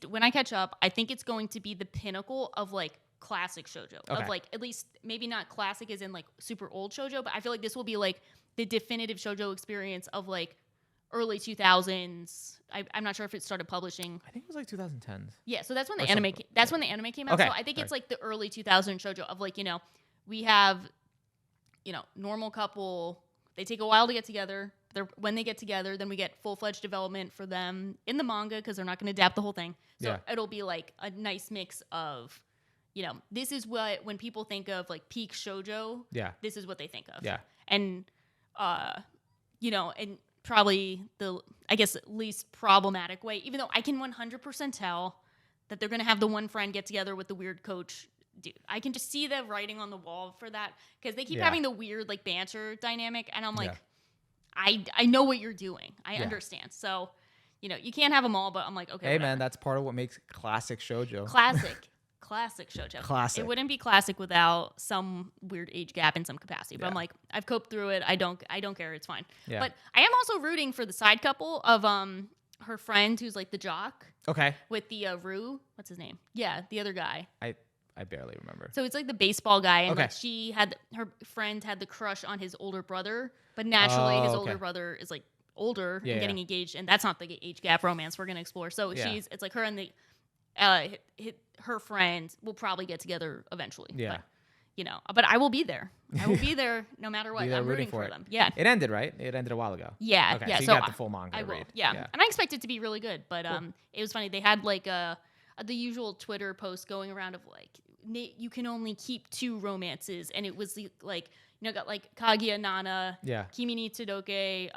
when I catch up, I think it's going to be the pinnacle of like classic shoujo. Of like, at least maybe not classic as in like super old shoujo, but I feel like this will be like the definitive shoujo experience of like early 2000s. I'm not sure if it started publishing. I think it was like 2010s. Yeah, so that's when the anime came out. So I think it's like the early 2000 shoujo of like, you know, we have, you know, normal couple, they take a while to get together. When they get together, then we get full-fledged development for them in the manga because they're not going to adapt the whole thing. So it'll be like a nice mix of, you know, this is what, when people think of like peak shoujo, this is what they think of. Yeah. And, you know, and probably the, I guess, least problematic way, even though I can 100% tell that they're going to have the one friend get together with the weird coach dude. I can just see the writing on the wall for that because they keep having the weird like banter dynamic, and I'm like, I know what you're doing. I understand. So, you know, you can't have them all, but I'm like, okay, hey, whatever. Man, that's part of what makes classic shoujo. Classic shoujo. Classic. It wouldn't be classic without some weird age gap in some capacity. But I'm like, I've coped through it. I don't care. It's fine. Yeah. But I am also rooting for the side couple of her friend who's like the jock. Okay. With the Rue. What's his name? Yeah, the other guy. I barely remember. So it's like the baseball guy, and like her friend had the crush on his older brher, but naturally his older brother is like older and getting engaged, and that's not the age gap romance we're gonna explore. So it's like her and the her friend will probably get together eventually. Yeah. But, you know, but I will be there. I will be there no matter what. I'm rooting for them. Yeah. It ended, right? It ended a while ago. Yeah. Okay, yeah. So you got the full manga. I will. Yeah. And I expect it to be really good. But it was funny. They had like the usual Twitter post going around of like, you can only keep 2 romances, and it was like, you know, got like Kaguya Nana, Kimi ni Todoke,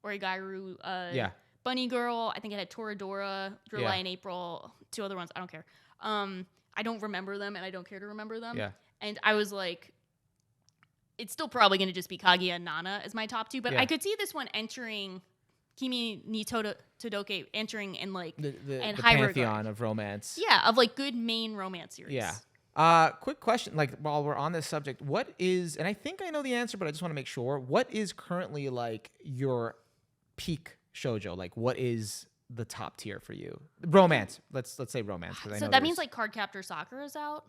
Origairu, Bunny Girl. I think it had Toradora, July and April, 2 other ones. I don't care. I don't remember them, and I don't care to remember them. Yeah. And I was like, it's still probably going to just be Kaguya and Nana as my top 2, but I could see this one entering Kimi ni Todoke entering in like the pantheon of romance. Yeah, of like good main romance series. Yeah. Quick question, like while we're on this subject, what is, and I think I know the answer, but I just want to make sure, what is currently like your peak shoujo? Like what is the top tier for you? Romance. Let's say romance. So that means like Cardcaptor Sakura is out?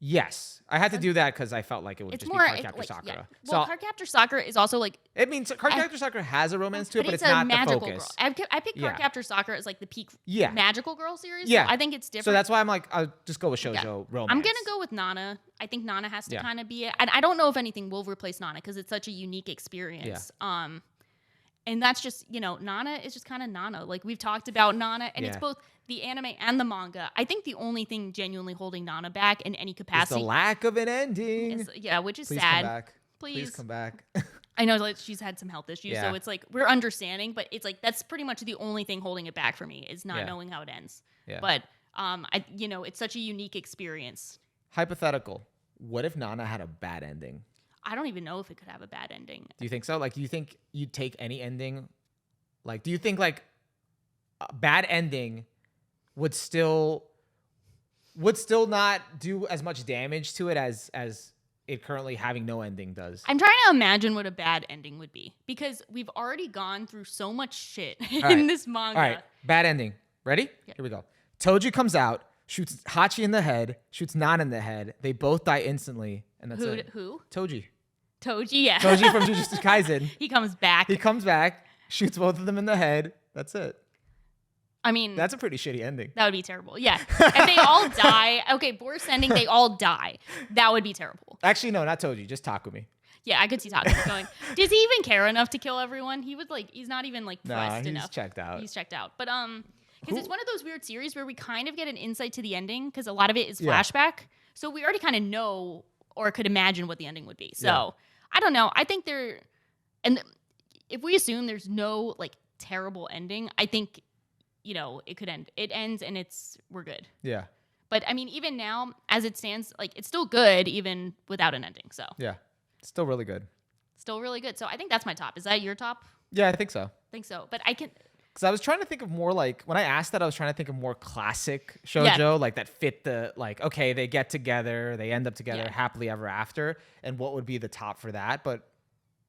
Yes, I had to do that because I felt like it would just be Cardcaptor Sakura. Yeah. Well, Cardcaptor Sakura is also like... It means Cardcaptor Sakura has a romance to it, but it's not the focus. Girl. I picked Cardcaptor Sakura as like the peak magical girl series. Yeah. So I think it's different. So that's why I'm like, I'll just go with shoujo romance. I'm going to go with Nana. I think Nana has to kind of be it. And I don't know if anything will replace Nana because it's such a unique experience. Yeah. And that's just, you know, Nana is just kind of Nana. Like we've talked about Nana, and it's both the anime and the manga. I think the only thing genuinely holding Nana back in any capacity is the lack of an ending. Which is Please sad. Come back. Please come back. I know like she's had some health issues, so it's like we're understanding, but it's like that's pretty much the only thing holding it back for me is not knowing how it ends. Yeah. But it's such a unique experience. Hypothetical. What if Nana had a bad ending? I don't even know if it could have a bad ending. Do you think so? Like, do you think you'd take any ending? Like, do you think like a bad ending would still not do as much damage to it as it currently having no ending does? I'm trying to imagine what a bad ending would be because we've already gone through so much shit in this manga. All right, bad ending. Ready? Yeah. Here we go. Toji comes out, shoots Hachi in the head, shoots Nan in the head. They both die instantly, and that's it. Who? Toji. Toji, yeah. Toji from Jujutsu Kaisen. He comes back. Shoots both of them in the head. That's it. I mean, that's a pretty shitty ending. That would be terrible. Yeah. If they all die, okay, worst ending, they all die. That would be terrible. Actually, no, not Toji, just Takumi. Yeah, I could see Takumi going. Does he even care enough to kill everyone? He would he's not even pressed enough. He's checked out. He's checked out. But because it's one of those weird series where we kind of get an insight to the ending because a lot of it is flashback. So we already kind of know or could imagine what the ending would be. So I don't know. I think if we assume there's no terrible ending, I think, it could end. It ends and we're good. Yeah. But I mean, even now, as it stands, it's still good even without an ending. So yeah, still really good. Still really good. So I think that's my top. Is that your top? Yeah, I think so. But I can. Because I was trying to think of more when I asked that, I was trying to think of more classic shoujo, that fit the okay, they get together, they end up together happily ever after, and what would be the top for that? But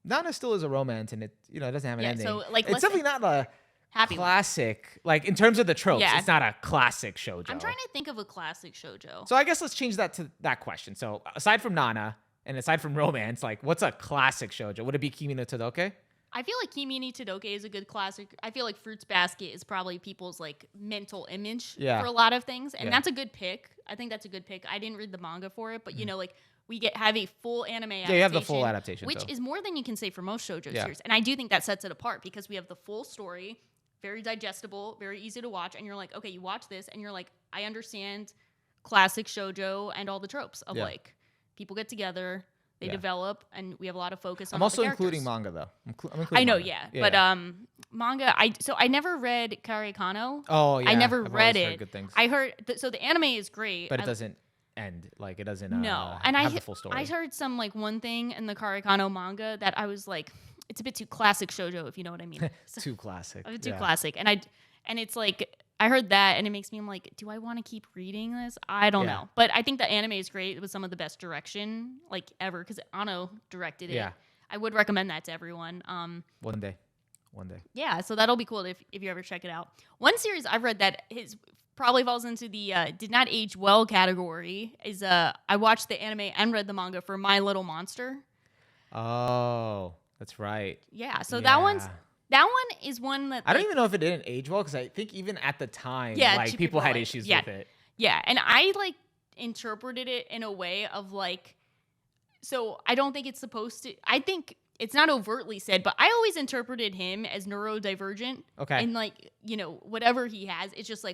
Nana still is a romance, and it doesn't have an ending. So it's definitely not a happy classic in terms of the tropes. It's not a classic shoujo. I'm trying to think of a classic shoujo. So I guess let's change that to that question. So aside from Nana and aside from romance, what's a classic shoujo? Would it be Kimi no Todoke? I feel like Kimi no Todoke is a good classic. I feel like Fruits Basket is probably people's mental image for a lot of things, and that's a good pick. I think that's a good pick. I didn't read the manga for it, but we have a full anime adaptation. Yeah, you have the full adaptation, which is more than you can say for most shoujo series, and I do think that sets it apart because we have the full story, very digestible, very easy to watch, and you're like, okay, you watch this, and you're like, I understand classic shoujo and all the tropes of people get together. They develop, and we have a lot of focus on. I'm also including manga though. I'm including I know, manga. But manga. I never read Kare Kano. Oh yeah, I never read it. Heard good things. I heard so the anime is great, but it doesn't end. It doesn't. No, and have the full story. I heard some one thing in the Kare Kano manga that I was like, it's a bit too classic shoujo, if you know what I mean. Too classic. Too classic, and it's I heard that, and it makes me do I want to keep reading this? I don't know. But I think the anime is great. It was some of the best direction ever because Ano directed it. Yeah. I would recommend that to everyone. One day. Yeah, so that'll be cool if you ever check it out. One series I've read that probably falls into the did not age well category is I watched the anime and read the manga for My Little Monster. Oh, that's right. Yeah, so that one is one that I don't even know if it didn't age well because I think even at the time, people had issues with it. Yeah, and I interpreted it in a way of so I don't think it's supposed to. I think it's not overtly said, but I always interpreted him as neurodivergent. Okay, and whatever he has, it's just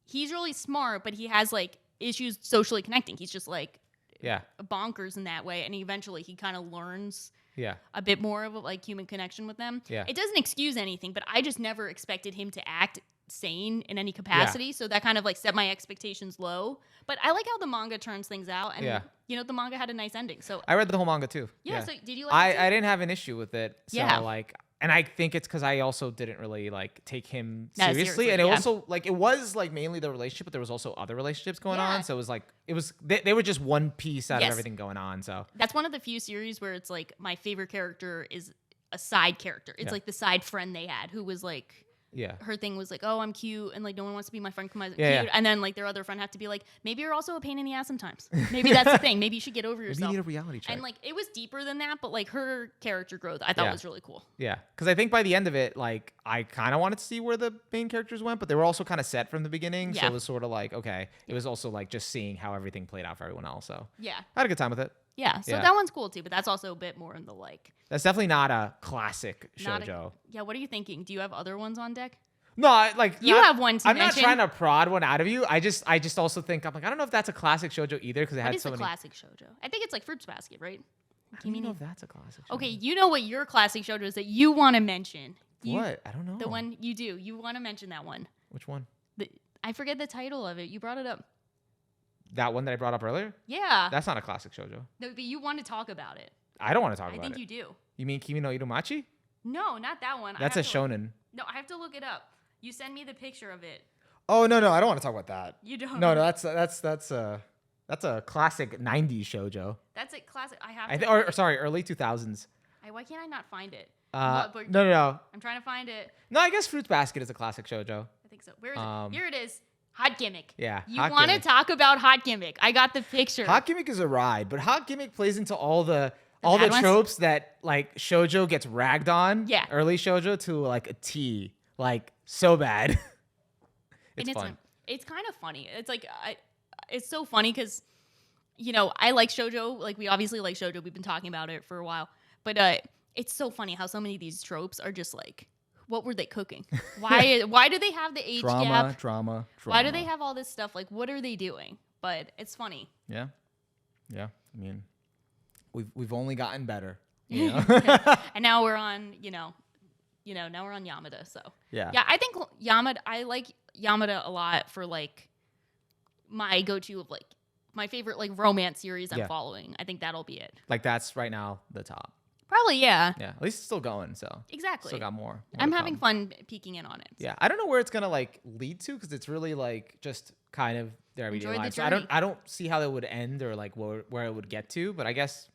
he's really smart, but he has issues socially connecting. He's just bonkers in that way, and eventually he kind of learns. Yeah, a bit more of a human connection with them. Yeah, it doesn't excuse anything, but I just never expected him to act sane in any capacity. Yeah. So that kind of set my expectations low. But I like how the manga turns things out, and the manga had a nice ending. So I read the whole manga too. Yeah. So did you like it too? I didn't have an issue with it. So and I think it's because I also didn't really take him seriously. And it also it was mainly the relationship, but there was also other relationships going on. So it was they were just one piece out of everything going on. So that's one of the few series where it's my favorite character is a side character. It's the side friend they had who was her thing was oh, I'm cute, and no one wants to be my friend because I'm cute. Yeah. And then their other friend had to be maybe you're also a pain in the ass sometimes. Maybe that's the thing. Maybe you should get over yourself. Maybe you need a reality check. And it was deeper than that, but her character growth I thought was really cool. Yeah, because I think by the end of it, I kind of wanted to see where the main characters went, but they were also kind of set from the beginning. Yeah. So it was sort of okay. It was also just seeing how everything played out for everyone else. So yeah, I had a good time with it. Yeah, so that one's cool too, but that's also a bit more in the That's definitely not a classic shoujo. Yeah, what are you thinking? Do you have other ones on deck? No, you have one to I'm mention. not trying to prod one out of you. I just also think I don't know if that's a classic shoujo either because it had so many. What is a classic shoujo? I think it's Fruits Basket, right? I don't know if that's a classic shoujo. Okay, you know what your classic shoujo is that you want to mention. What? I don't know. The one you do. You want to mention that one. Which one? I forget the title of it. You brought it up. That one that I brought up earlier? Yeah. That's not a classic shoujo. No, but you want to talk about it. I don't want to talk about it. I think you do. You mean Kimi no Iru Machi? No, not that one. That's a shonen. No, I have to look it up. You send me the picture of it. Oh no, I don't want to talk about that. You don't. No, that's a classic '90s shoujo. That's a classic. I have. Sorry, early 2000s. Why can't I not find it? No. I'm trying to find it. No, I guess Fruits Basket is a classic shoujo. I think so. Where is it? Here it is. Hot Gimmick. Yeah. You want to talk about Hot Gimmick? I got the picture. Hot Gimmick is a ride, but Hot Gimmick plays into all the all the tropes that like shoujo gets ragged on. Yeah. Early shoujo to like a T, like so bad. It's fun. It's kind of funny. It's like it's so funny because I like shoujo. Like we obviously like shoujo. We've been talking about it for a while, but it's so funny how so many of these tropes are just like, what were they cooking? Why do they have the age gap? Drama. Why do they have all this stuff? Like, what are they doing? But it's funny. Yeah. I mean, we've only gotten better. And now we're on, now we're on Yamada. So yeah, I think I like Yamada a lot for like my go-to of like my favorite like romance series I'm following. I think that'll be it. Like that's right now the top. Probably, yeah. Yeah, at least it's still going, so. Exactly. Still got more I'm having fun peeking in on it. Yeah, I don't know where it's going to like lead to because it's really like just kind of their everyday life. So I don't see how it would end or like where it would get to, but I guess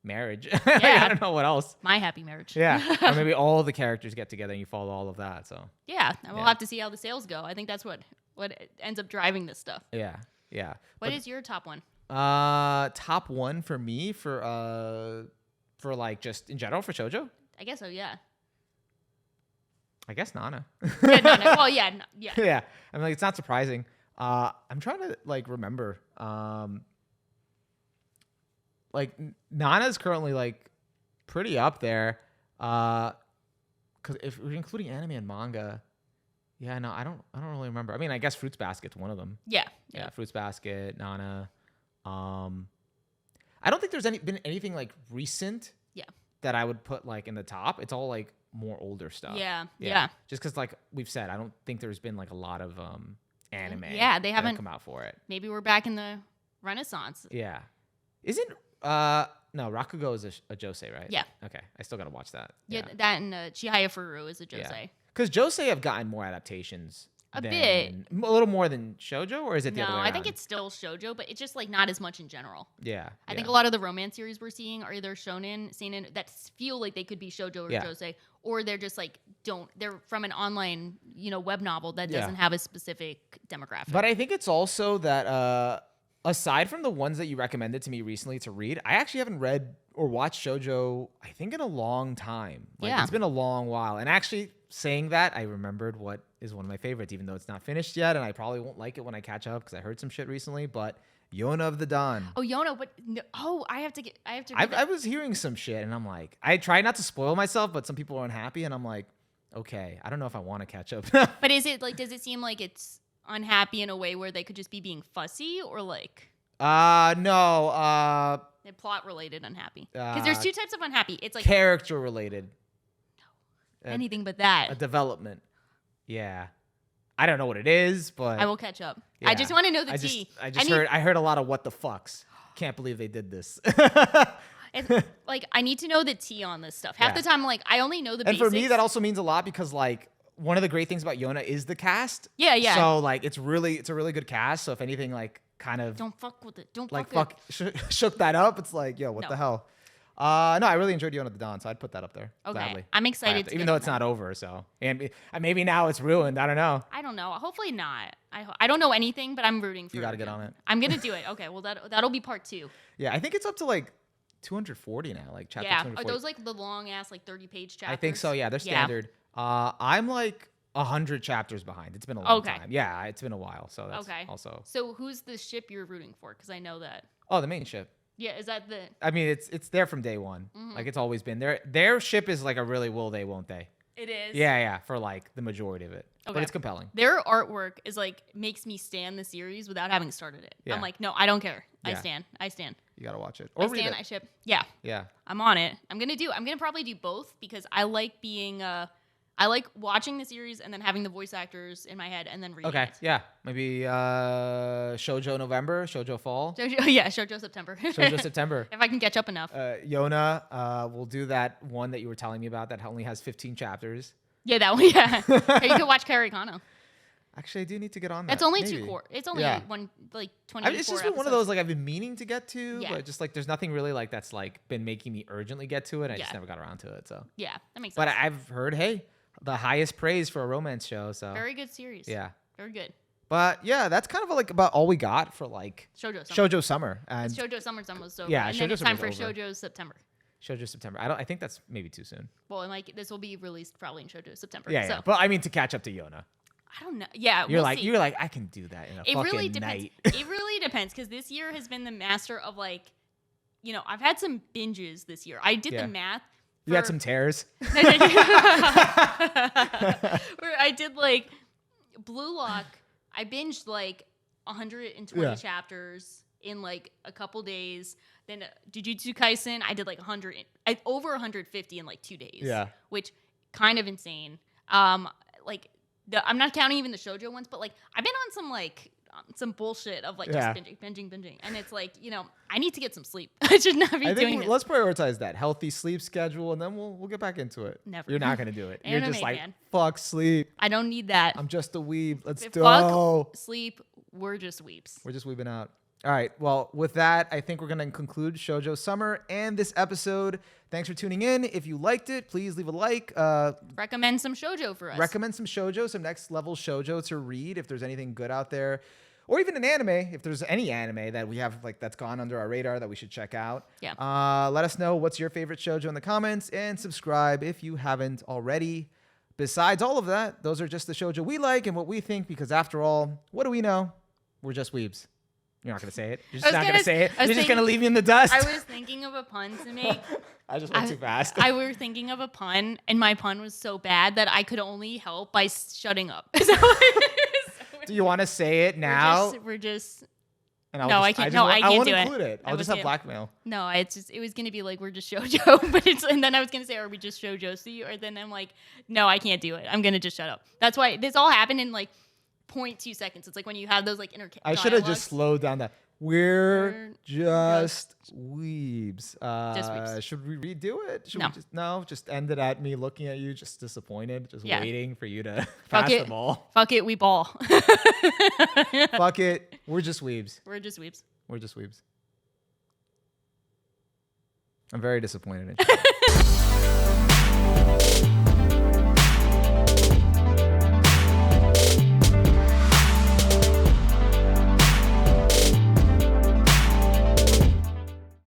marriage. Yeah. I don't know what else. My happy marriage. Yeah. Or maybe all the characters get together and you follow all of that, so. Yeah, and we'll have to see how the sales go. I think that's what ends up driving this stuff. Yeah. What is your top one? Top one for me for like just in general for shoujo? I guess so, yeah. I guess Nana. Yeah, Nana. Well, yeah. Yeah. I mean, like, it's not surprising. I'm trying to like remember. Like Nana's currently like pretty up there. Because if we're including anime and manga, yeah, no, I don't really remember. I mean, I guess Fruits Basket's one of them. Yeah. Fruits Basket, Nana. I don't think there's been anything like recent that I would put like in the top. It's all like more older stuff. Yeah. Just because like we've said, I don't think there's been like a lot of anime. Yeah, they haven't come out for it. Maybe we're back in the Renaissance. Yeah. Isn't no, Rakugo is a josei, right? Yeah. Okay, I still gotta watch that. Yeah, that and Chihaya Furu is a josei. Because josei have gotten more adaptations. A little more than shoujo, or is it the other way around? I think it's still shoujo, but it's just like not as much in general. Yeah. I think a lot of the romance series we're seeing are either shonen, seinen that feel like they could be shoujo or josei, or they're just like they're from an online, web novel that doesn't have a specific demographic. But I think it's also that aside from the ones that you recommended to me recently to read, I actually haven't read or watched shoujo, I think, in a long time. It's been a long while. And actually saying that, I remembered what is one of my favorites, even though it's not finished yet, and I probably won't like it when I catch up because I heard some shit recently, but Yona of the Dawn. Oh, Yona, but I have to I was hearing some shit, and I'm like, I try not to spoil myself, but some people are unhappy, and I'm like, okay, I don't know if I want to catch up. But is it like, does it seem like it's unhappy in a way where they could just be being fussy, or like? No. Plot related unhappy. Because there's two types of unhappy. It's like character related. No. Anything but that. A development. Yeah. I don't know what it is, but I will catch up. Yeah. I just want to know the tea. I heard a lot of what the fucks. Can't believe they did this. It's like I need to know the tea on this stuff. Half the time, like I only know the basics. And for me, that also means a lot because like one of the great things about Yona is the cast. Yeah. So like it's a really good cast. So if anything like kind of don't fuck with it. Don't like fuck shook that up. It's like, yo, what the hell? No, I really enjoyed Yona the Dawn, so I'd put that up there. Okay, gladly. I'm excited. Even though it's not over, so and maybe now it's ruined. I don't know. I don't know. Hopefully not. I don't know anything, but I'm rooting for. You got to get on it. I'm gonna do it. Okay, well that'll be part 2. Yeah, I think it's up to like 240 now, like chapter 240. Are those like the long ass like 30-page chapters? I think so. Yeah, they're standard. I'm like 100 chapters behind. It's been a long time. Yeah, it's been a while. So that's also. So who's the ship you're rooting for? Because I know that. Oh, the main ship. Yeah, is that the? I mean, it's there from day one. Mm-hmm. Like it's always been there. Their ship is like a really will they won't they. It is. Yeah, for like the majority of it. Okay. But it's compelling. Their artwork is like makes me stan the series without having started it. Yeah. I'm like, no, I don't care. Yeah. I stand. You gotta watch it. Or read it. I ship. Yeah. Yeah. I'm on it. I'm gonna probably do both because I like being I like watching the series and then having the voice actors in my head and then reading it. Yeah. Maybe Shoujo November, Shoujo Fall. Shoujo September. Shoujo September. If I can catch up enough. Yona, we'll do that one that you were telling me about that only has 15 chapters. Yeah, that one, yeah. You can watch Kari Kano. Actually, I do need to get on that. It's only It's only one, like 24 It's just been one of those, like, I've been meaning to get to, but just, like, there's nothing really, like, that's, like, been making me urgently get to it. I just never got around to it, so. Yeah, that makes sense. But I've heard, hey, the highest praise for a romance show, so. Very good series. Yeah. Very good. But, yeah, that's kind of, like, about all we got for, like, Shoujo Summer. Shoujo Summer. And Shoujo Summer's almost over. Yeah, and then it's time for Shoujo September. Shoujo September. I think that's maybe too soon. Well, and like this will be released probably in Shoujo September. Yeah, yeah. But I mean to catch up to Yona. I don't know. Yeah, you're like I can do that in a fucking really depends. night. It really depends because this year has been the master of like, you know, I've had some binges this year. I did the math. You had some tears. Where I did like Blue Lock. I binged like 120 chapters in like a couple days. Then Jujutsu Kaisen, I did like over 150 in like 2 days. Yeah, which kind of insane. Like I'm not counting even the shoujo ones, but like I've been on some like some bullshit of like just binging, and it's like, you know, I need to get some sleep. I should not be doing this. Let's prioritize that healthy sleep schedule, and then we'll get back into it. Never. You're not gonna do it. You're just like, man. Fuck sleep. I don't need that. I'm just a weeb. Let's go. Fuck sleep. We're just weeps. We're just weebing out. All right. Well, with that, I think we're going to conclude Shoujo Summer and this episode. Thanks for tuning in. If you liked it, please leave a like. Recommend some shoujo for us. Recommend some shoujo, some next level shoujo to read if there's anything good out there. Or even an anime, if there's any anime that we have like that's gone under our radar that we should check out. Yeah. Let us know what's your favorite shoujo in the comments, and subscribe if you haven't already. Besides all of that, those are just the shoujo we like and what we think, because after all, what do we know? We're just weebs. You're not going to say it. You're just not going to say it. You're just going to leave me in the dust. I was thinking of a pun to make. I just went too fast. I was thinking of a pun, and my pun was so bad that I could only help by shutting up. Do you want to say it now? We're just and I can't. I can't do it. Include it. I'll just have blackmail. No, it was gonna be like we're just shoujo, but and then I was gonna say, are we just shoujo? Or then I'm like, no, I can't do it. I'm gonna just shut up. That's why this all happened in like 0.2 seconds. It's like when you have those like inner. I should have just slowed down that. We're just weebs. Just weebs. Should we redo it? Should no. We just end it at me looking at you, just disappointed, just waiting for you to pass the ball. Fuck it, we ball. Fuck it. We're just weebs. We're just weebs. We're just weebs. I'm very disappointed in you.